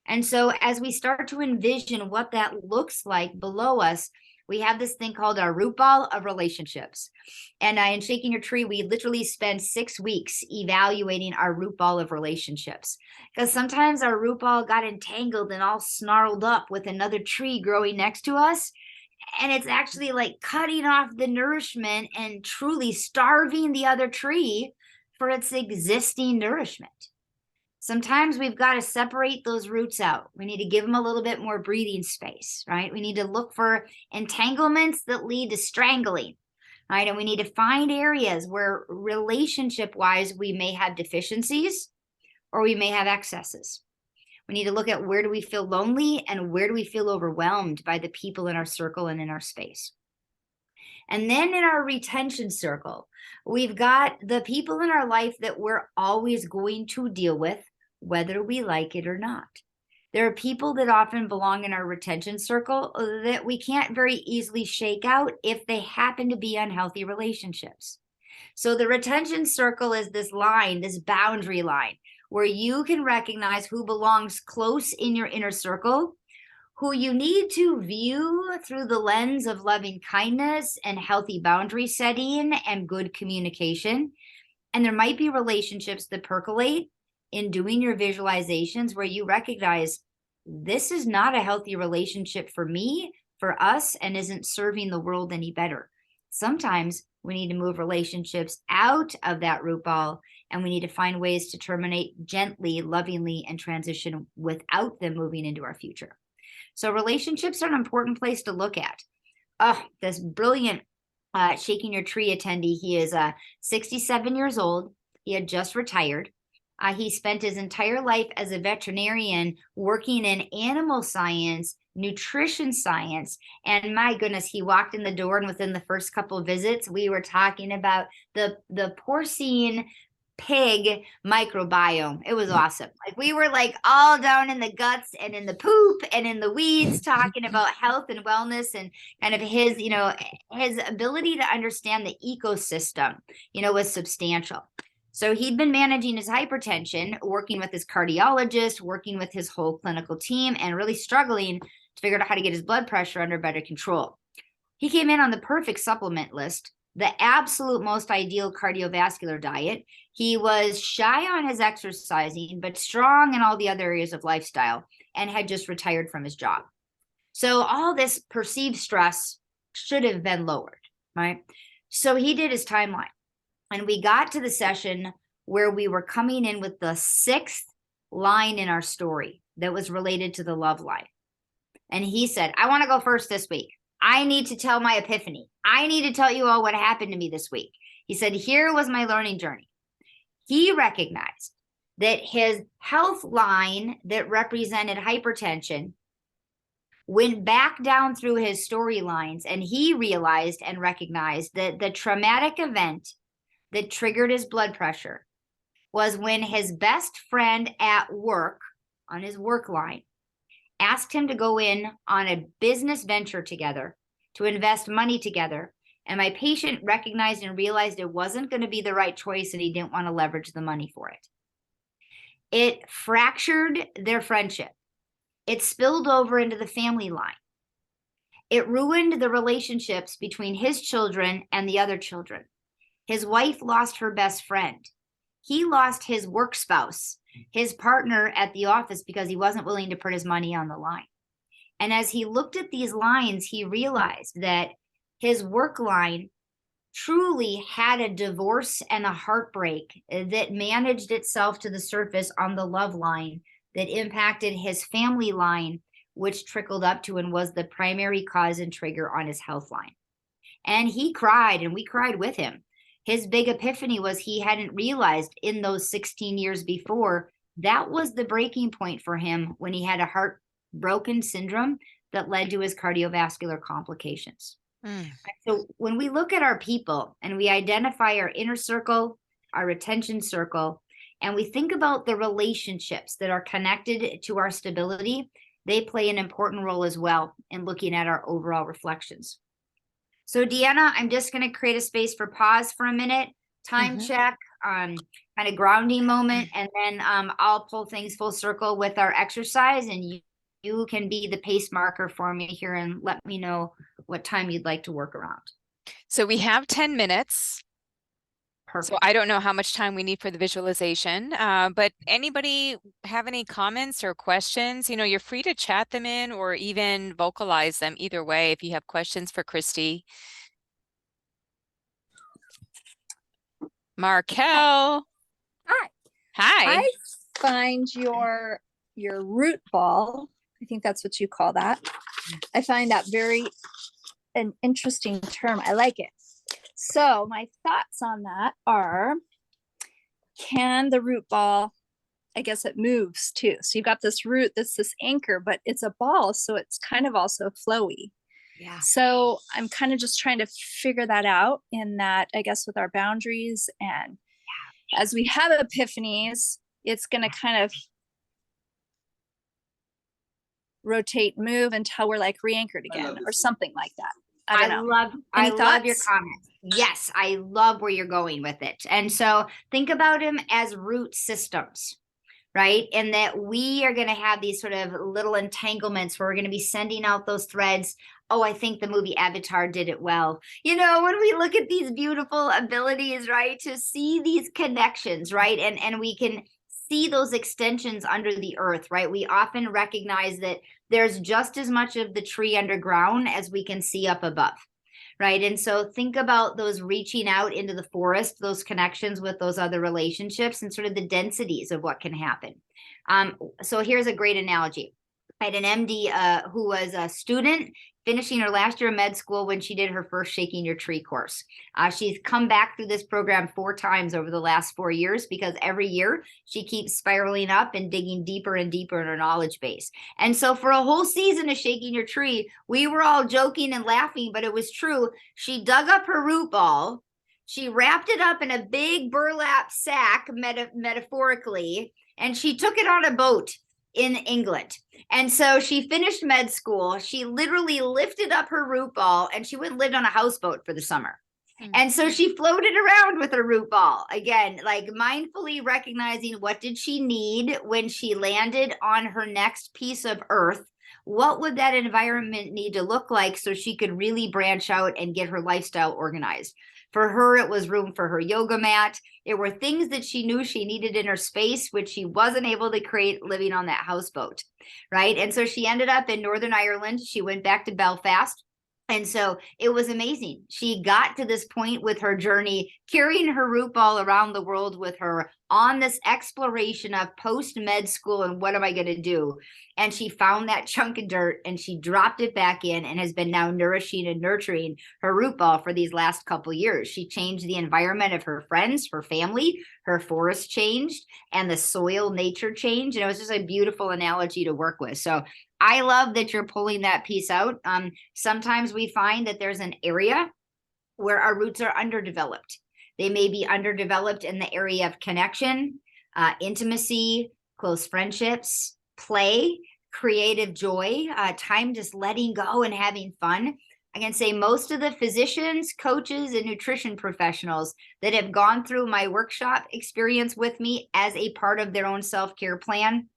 B: And so as we start to envision what that looks like below us, we have this thing called our root ball of relationships. And in Shaking Your Tree, we literally spend 6 weeks evaluating our root ball of relationships. Because sometimes our root ball got entangled and all snarled up with another tree growing next to us. And it's actually like cutting off the nourishment and truly starving the other tree for its existing nourishment. Sometimes we've got to separate those roots out. We need to give them a little bit more breathing space, right? We need to look for entanglements that lead to strangling, right? And we need to find areas where relationship-wise we may have deficiencies or we may have excesses. We need to look at where do we feel lonely and where do we feel overwhelmed by the people in our circle and in our space. And then in our retention circle, we've got the people in our life that we're always going to deal with, whether we like it or not. There are people that often belong in our retention circle that we can't very easily shake out if they happen to be unhealthy relationships. So the retention circle is this line, this boundary line, where you can recognize who belongs close in your inner circle, who you need to view through the lens of loving kindness and healthy boundary setting and good communication. And there might be relationships that percolate in doing your visualizations where you recognize this is not a healthy relationship for me, for us, and isn't serving the world any better. Sometimes we need to move relationships out of that root ball, and we need to find ways to terminate gently, lovingly, and transition without them moving into our future. So relationships are an important place to look at. Oh, this brilliant Shaking Your Tree attendee. He is 67 years old. He had just retired. He spent his entire life as a veterinarian working in animal science, nutrition science. And my goodness, he walked in the door, and within the first couple of visits, we were talking about the porcine pig microbiome. It was awesome. Like, we were like all down in the guts and in the poop and in the weeds, talking about health and wellness, and kind of his, his ability to understand the ecosystem, was substantial. So he'd been managing his hypertension, working with his cardiologist, working with his whole clinical team, and really struggling to figure out how to get his blood pressure under better control. He came in on the perfect supplement list, the absolute most ideal cardiovascular diet. He was shy on his exercising, but strong in all the other areas of lifestyle, and had just retired from his job. So all this perceived stress should have been lowered, right? So he did his timeline. And we got to the session where we were coming in with the 6th line in our story that was related to the love line. And he said, I want to go first this week. I need to tell my epiphany. I need to tell you all what happened to me this week. He said, here was my learning journey. He recognized that his health line that represented hypertension went back down through his storylines, and he realized and recognized that the traumatic event that triggered his blood pressure was when his best friend at work, on his work line, asked him to go in on a business venture together, to invest money together. And my patient recognized and realized it wasn't going to be the right choice, and he didn't want to leverage the money for it. It fractured their friendship. It spilled over into the family line. It ruined the relationships between his children and the other children. His wife lost her best friend. He lost his work spouse, his partner at the office, because he wasn't willing to put his money on the line. And as he looked at these lines, he realized that his work line truly had a divorce and a heartbreak that managed itself to the surface on the love line, that impacted his family line, which trickled up to and was the primary cause and trigger on his health line. And he cried, and we cried with him. His big epiphany was he hadn't realized in those 16 years before, that was the breaking point for him when he had a heartbroken syndrome that led to his cardiovascular complications. So when we look at our people and we identify our inner circle, our retention circle, and we think about the relationships that are connected to our stability, they play an important role as well in looking at our overall reflections. So Deanna, I'm just going to create a space for pause for a minute, time check, kind of grounding moment, and then I'll pull things full circle with our exercise, and you can be the pace marker for me here and let me know what time you'd like to work around.
A: So we have 10 minutes. Perfect. So I don't know how much time we need for the visualization, but anybody have any comments or questions? You're free to chat them in or even vocalize them either way if you have questions for Kristi. Markel.
C: Hi.
A: Hi.
C: I find your root ball, I think that's what you call that. I find that an interesting term. I like it. So my thoughts on that are, can the root ball, I guess it moves too. So you've got this root, that's this anchor, but it's a ball. So it's kind of also flowy.
B: Yeah.
C: So I'm kind of just trying to figure that out in that, I guess, with our boundaries. And as we have epiphanies, it's going to kind of rotate, move until we're like re-anchored again or something like that. I don't know.
B: I love your comments. Yes, I love where you're going with it. And so think about them as root systems, right? And that we are going to have these sort of little entanglements where we're going to be sending out those threads. Oh, I think the movie Avatar did it well. When we look at these beautiful abilities, right, to see these connections, right? And we can see those extensions under the earth, right? We often recognize that there's just as much of the tree underground as we can see up above, right? And so think about those reaching out into the forest, those connections with those other relationships, and sort of the densities of what can happen. So here's a great analogy. I had an MD who was a student finishing her last year of med school when she did her first Shaking Your Tree course. She's come back through this program 4 times over the last 4 years, because every year she keeps spiraling up and digging deeper and deeper in her knowledge base. And so for a whole season of Shaking Your Tree, we were all joking and laughing, but it was true. She dug up her root ball. She wrapped it up in a big burlap sack, metaphorically, and she took it on a boat in England. And so she finished med school. She literally lifted up her root ball and she went and lived on a houseboat for the summer. And so she floated around with her root ball, again, like mindfully recognizing what did she need when she landed on her next piece of earth. What would that environment need to look like so she could really branch out and get her lifestyle organized? For her, it was room for her yoga mat. It were things that she knew she needed in her space, which she wasn't able to create living on that houseboat, right? And so she ended up in Northern Ireland. She went back to Belfast. And so it was amazing. She got to this point with her journey, carrying her root ball around the world with her on this exploration of post-med school and what am I going to do? And she found that chunk of dirt and she dropped it back in and has been now nourishing and nurturing her root ball for these last couple of years. She changed the environment of her friends, her family, her forest changed, and the soil nature changed. And it was just a beautiful analogy to work with. So I love that you're pulling that piece out. Sometimes we find that there's an area where our roots are underdeveloped. They may be underdeveloped in the area of connection, intimacy, close friendships, play, creative joy, time just letting go and having fun. I can say most of the physicians, coaches, and nutrition professionals that have gone through my workshop experience with me as a part of their own self-care plan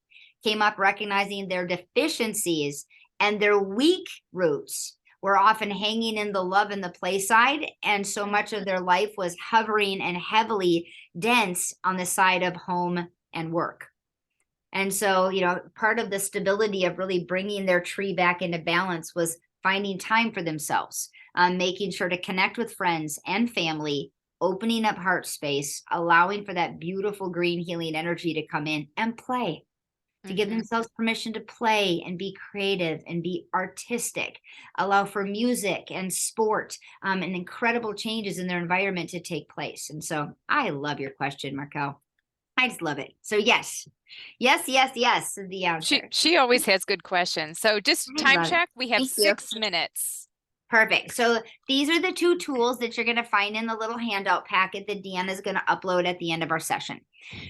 B: came up recognizing their deficiencies and their weak roots were often hanging in the love and the play side. And so much of their life was hovering and heavily dense on the side of home and work. And so, part of the stability of really bringing their tree back into balance was finding time for themselves, making sure to connect with friends and family, opening up heart space, allowing for that beautiful green healing energy to come in and play. To give themselves permission to play and be creative and be artistic, allow for music and sport, and incredible changes in their environment to take place. And so I love your question, Markel. I just love it. So yes, is the answer.
A: She always has good questions. So just time check, we have 6 minutes.
B: Perfect. So these are the 2 tools that you're going to find in the little handout packet that Deanna is going to upload at the end of our session.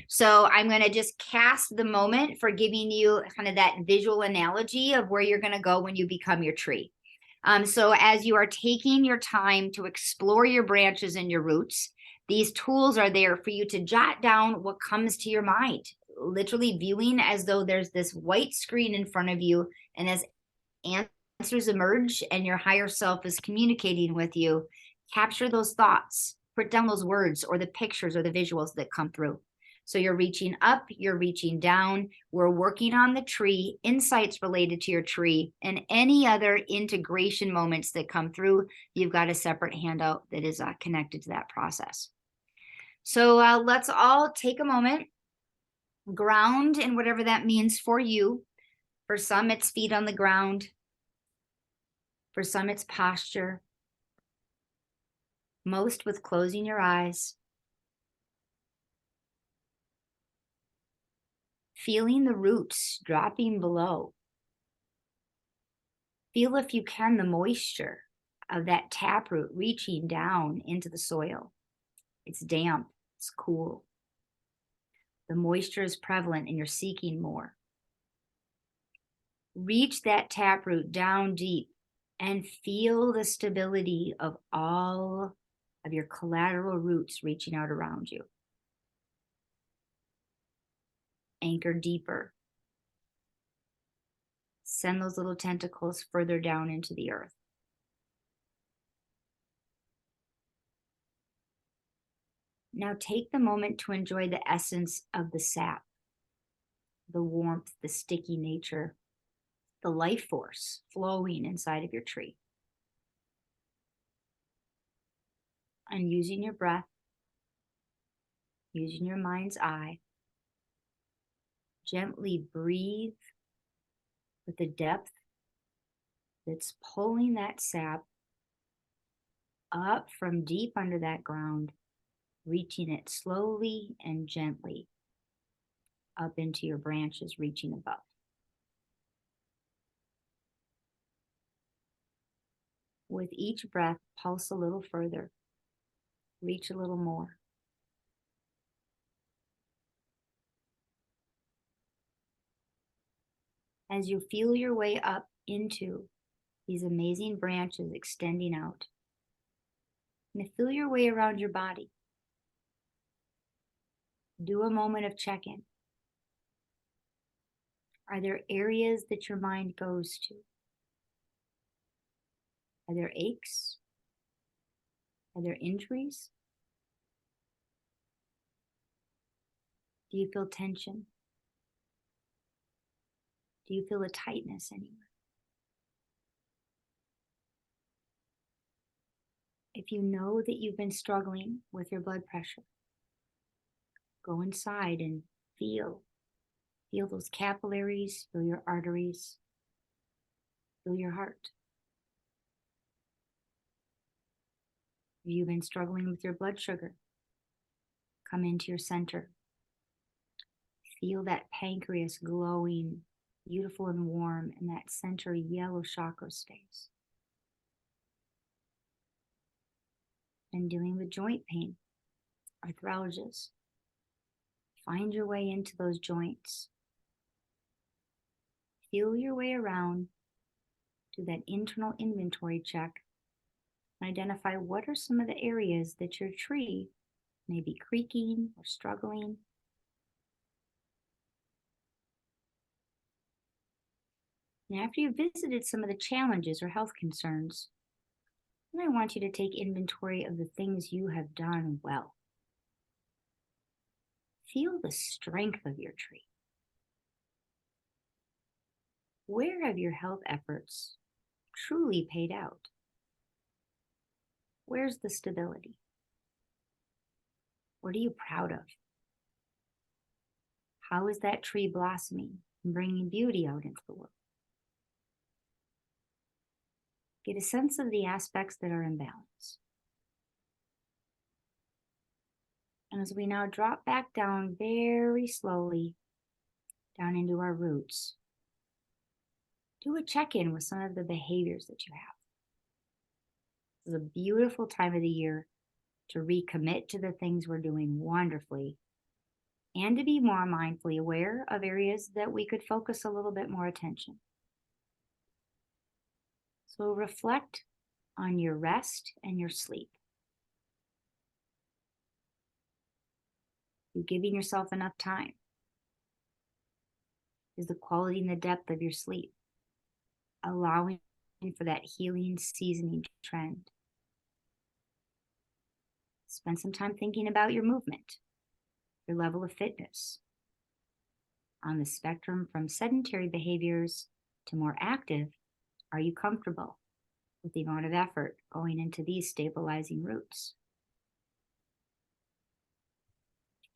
B: So I'm going to just cast the moment for giving you kind of that visual analogy of where you're going to go when you become your tree. So as you are taking your time to explore your branches and your roots, these tools are there for you to jot down what comes to your mind, literally viewing as though there's this white screen in front of you. And as answers emerge and your higher self is communicating with you, capture those thoughts, put down those words or the pictures or the visuals that come through. So you're reaching up, you're reaching down. We're working on the tree, insights related to your tree, and any other integration moments that come through. You've got a separate handout that is connected to that process. So let's all take a moment, ground in whatever that means for you. For some, it's feet on the ground. For some, it's posture. Most with closing your eyes. Feeling the roots dropping below. Feel, if you can, the moisture of that taproot reaching down into the soil. It's damp, it's cool. The moisture is prevalent and you're seeking more. Reach that taproot down deep and feel the stability of all of your collateral roots reaching out around you. Anchor deeper. Send those little tentacles further down into the earth. Now take the moment to enjoy the essence of the sap the warmth, the sticky nature, the life force flowing inside of your tree. And using your breath, using your mind's eye, gently breathe with the depth that's pulling that sap up from deep under that ground, reaching it slowly and gently up into your branches, reaching above. With each breath, pulse a little further, reach a little more. As you feel your way up into these amazing branches extending out, and feel your way around your body. Do a moment of check-in. Are there areas that your mind goes to? Are there aches? Are there injuries? Do you feel tension? Do you feel a tightness anywhere? If you know that you've been struggling with your blood pressure, go inside and feel. Feel those capillaries, feel your arteries, feel your heart. If you've been struggling with your blood sugar, come into your center. Feel that pancreas glowing, beautiful and warm, and that center yellow chakra stays. And dealing with joint pain, arthralgias, find your way into those joints. Feel your way around to that internal inventory check and identify what are some of the areas that your tree may be creaking or struggling. And after you've visited some of the challenges or health concerns, then I want you to take inventory of the things you have done well. Feel the strength of your tree. Where have your health efforts truly paid out? Where's the stability? What are you proud of? How is that tree blossoming and bringing beauty out into the world? Get a sense of the aspects that are in balance. And as we now drop back down very slowly, down into our roots, do a check-in with some of the behaviors that you have. This is a beautiful time of the year to recommit to the things we're doing wonderfully and to be more mindfully aware of areas that we could focus a little bit more attention. So reflect on your rest and your sleep. You giving yourself enough time? Is the quality and the depth of your sleep allowing for that healing, seasoning trend? Spend some time thinking about your movement, your level of fitness. On the spectrum from sedentary behaviors to more active, are you comfortable with the amount of effort going into these stabilizing roots?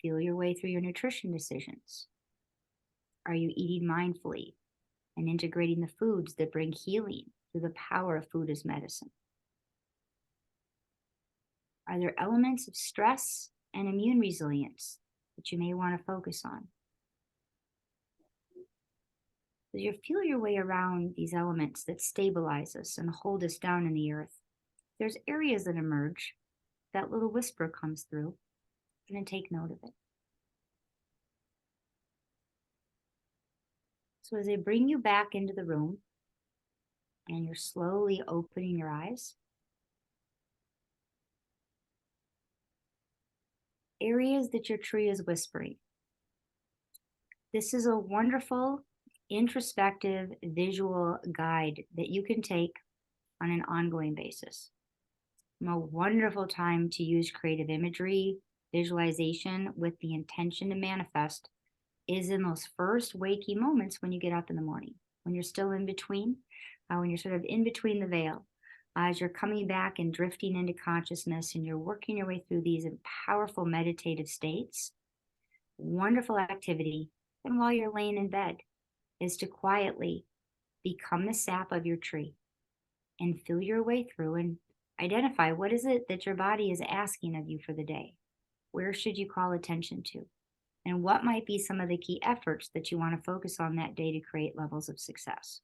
B: Feel your way through your nutrition decisions. Are you eating mindfully and integrating the foods that bring healing through the power of food as medicine? Are there elements of stress and immune resilience that you may want to focus on? As you feel your way around these elements that stabilize us and hold us down in the earth, there's areas that emerge, that little whisper comes through, and take note of it. So as they bring you back into the room and you're slowly opening your eyes, areas that your tree is whispering. This is a wonderful, introspective, visual guide that you can take on an ongoing basis. A wonderful time to use creative imagery, visualization with the intention to manifest is in those first waking moments when you get up in the morning, when you're still in between, when you're sort of in between the veil, as you're coming back and drifting into consciousness and you're working your way through these powerful meditative states. Wonderful activity. And while you're laying in bed, is to quietly become the sap of your tree and feel your way through and identify what is it that your body is asking of you for the day. Where should you call attention to? And what might be some of the key efforts that you want to focus on that day to create levels of success?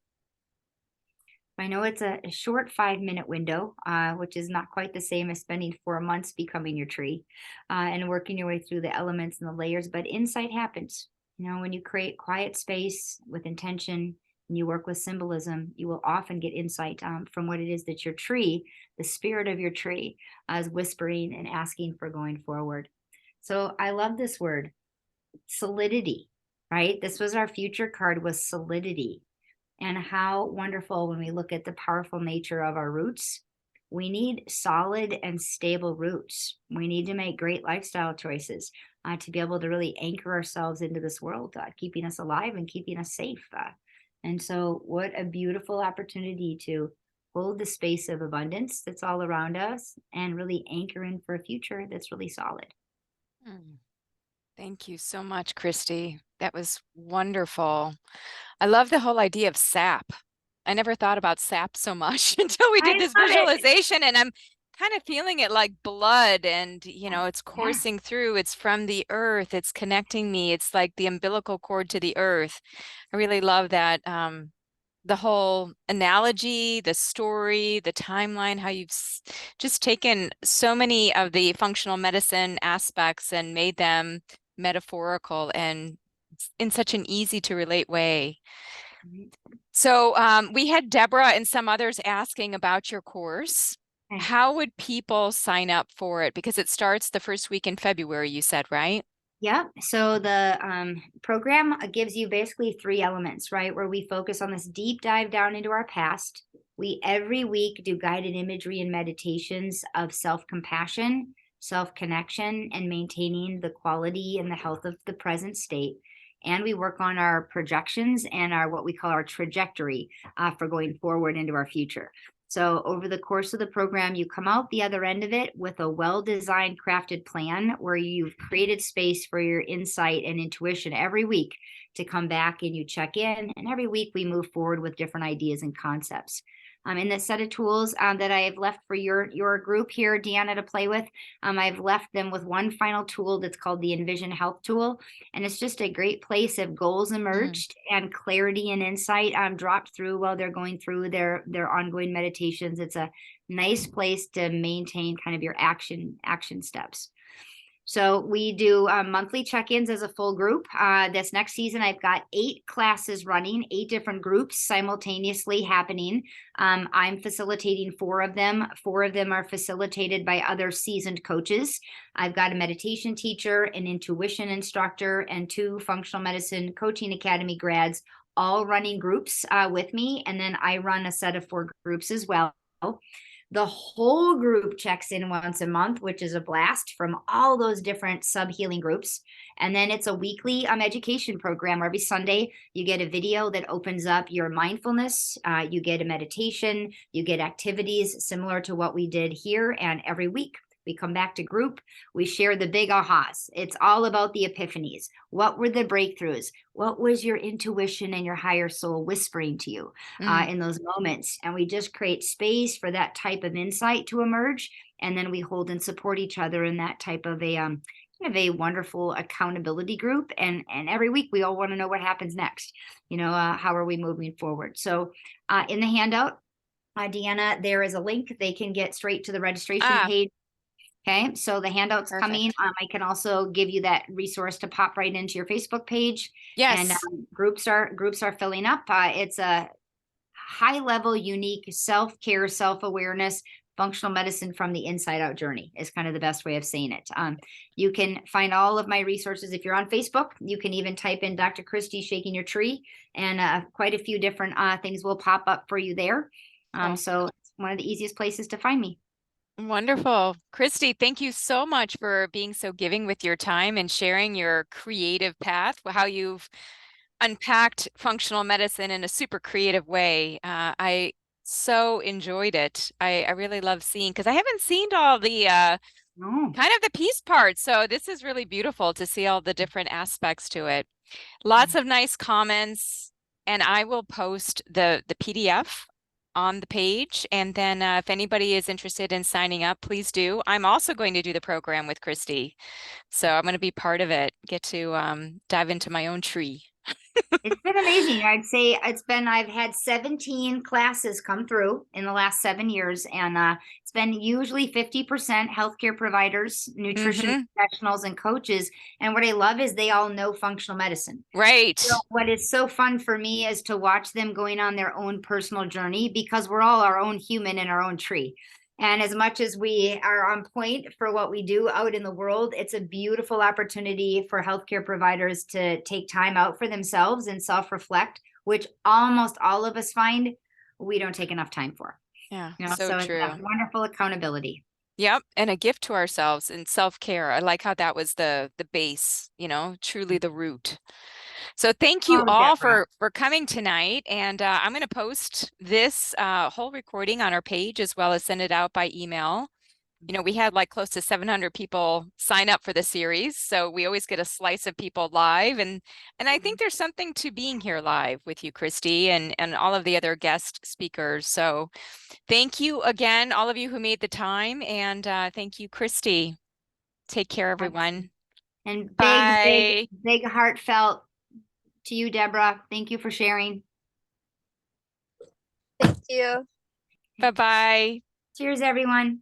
B: I know it's a short 5-minute window, which is not quite the same as spending 4 months becoming your tree and working your way through the elements and the layers, but insight happens. You know, when you create quiet space with intention and you work with symbolism, you will often get insight from what it is that your tree, the spirit of your tree, is whispering and asking for going forward. So I love this word, solidity, right? This was our future card, was solidity. And how wonderful when we look at the powerful nature of our roots. We need solid and stable roots. We need to make great lifestyle choices to be able to really anchor ourselves into this world, keeping us alive and keeping us safe. And so what a beautiful opportunity to hold the space of abundance that's all around us and really anchor in for a future that's really solid.
A: Thank you so much, Kristi. That was wonderful. I love the whole idea of sap. I never thought about sap so much until we did this visualization, and I'm kind of feeling it like blood, and you know, it's coursing through. It's from the earth. It's connecting me. It's like the umbilical cord to the earth. I really love that. The whole analogy, the story, the timeline, how you've just taken so many of the functional medicine aspects and made them metaphorical and in such an easy to relate way. So we had Deborah and some others asking about your course. How would people sign up for it? Because it starts the first week in February, you said, right?
B: Yeah. So the program gives you basically 3 elements, right? Where we focus on this deep dive down into our past. We every week do guided imagery and meditations of self-compassion, self-connection, and maintaining the quality and the health of the present state. And we work on our projections and our what we call our trajectory for going forward into our future. So over the course of the program, you come out the other end of it with a well-designed, crafted plan where you've created space for your insight and intuition every week to come back and you check in. And every week we move forward with different ideas and concepts. In the set of tools that I have left for your group here, Deanna, to play with, I've left them with one final tool that's called the Envision Health tool. And it's just a great place of goals emerged and clarity and insight dropped through while they're going through their ongoing meditations. It's a nice place to maintain kind of your action steps. So we do monthly check-ins as a full group. This next season, I've got 8 classes running, 8 different groups simultaneously happening. I'm facilitating 4 of them. 4 of them are facilitated by other seasoned coaches. I've got a meditation teacher, an intuition instructor, and 2 functional medicine coaching academy grads, all running groups with me. And then I run a set of 4 groups as well. The whole group checks in once a month, which is a blast from all those different sub-healing groups. And then it's a weekly education program where every Sunday you get a video that opens up your mindfulness. You get a meditation, you get activities similar to what we did here. And every week we come back to group, we share the big ahas. It's all about the epiphanies. What were the breakthroughs? What was your intuition and your higher soul whispering to you in those moments? And we just create space for that type of insight to emerge. And then we hold and support each other in that type of a kind of a wonderful accountability group. And every week we all want to know what happens next. You know, how are we moving forward? So in the handout, Deanna, there is a link. They can get straight to the registration page. Okay, so the handout's coming. I can also give you that resource to pop right into your Facebook page.
A: Yes.
B: And groups are filling up. It's a high level, unique self-care, self-awareness, functional medicine from the inside out journey is kind of the best way of saying it. You can find all of my resources if you're on Facebook. You can even type in Dr. Kristi Shaking Your Tree, and quite a few different things will pop up for you there. So it's one of the easiest places to find me.
A: Wonderful. Kristi, thank you so much for being so giving with your time and sharing your creative path, how you've unpacked functional medicine in a super creative way. I so enjoyed it. I really love seeing, because I haven't seen all the
B: No.
A: kind of the piece parts. So this is really beautiful to see all the different aspects to it. Lots of nice comments, and I will post the PDF on the page. And then if anybody is interested in signing up, please do. I'm also going to do the program with Kristi. So I'm going to be part of it, get to dive into my own tree.
B: It's been amazing. I'd say I've had 17 classes come through in the last 7 years, and it's been usually 50% healthcare providers, nutrition professionals, and coaches. And what I love is they all know functional medicine.
A: Right.
B: So what is so fun for me is to watch them going on their own personal journey, because we're all our own human in our own tree. And as much as we are on point for what we do out in the world, it's a beautiful opportunity for healthcare providers to take time out for themselves and self-reflect, which almost all of us find we don't take enough time for.
A: Yeah,
B: You know,
A: so
B: so it's
A: true.
B: that wonderful accountability.
A: Yep, and a gift to ourselves and self-care. I like how that was the base, truly the root. So thank you
B: Oh,
A: all
B: Deborah.
A: for coming tonight. And I'm going to post this whole recording on our page, as well as send it out by email. We had like close to 700 people sign up for the series. So we always get a slice of people live. And I think there's something to being here live with you, Kristi, and all of the other guest speakers. So thank you again, all of you who made the time. And thank you, Kristi. Take care, everyone.
B: And
A: Bye.
B: big heartfelt to you, Deborah. Thank you for sharing.
C: Thank you.
A: Bye-bye.
B: Cheers, everyone.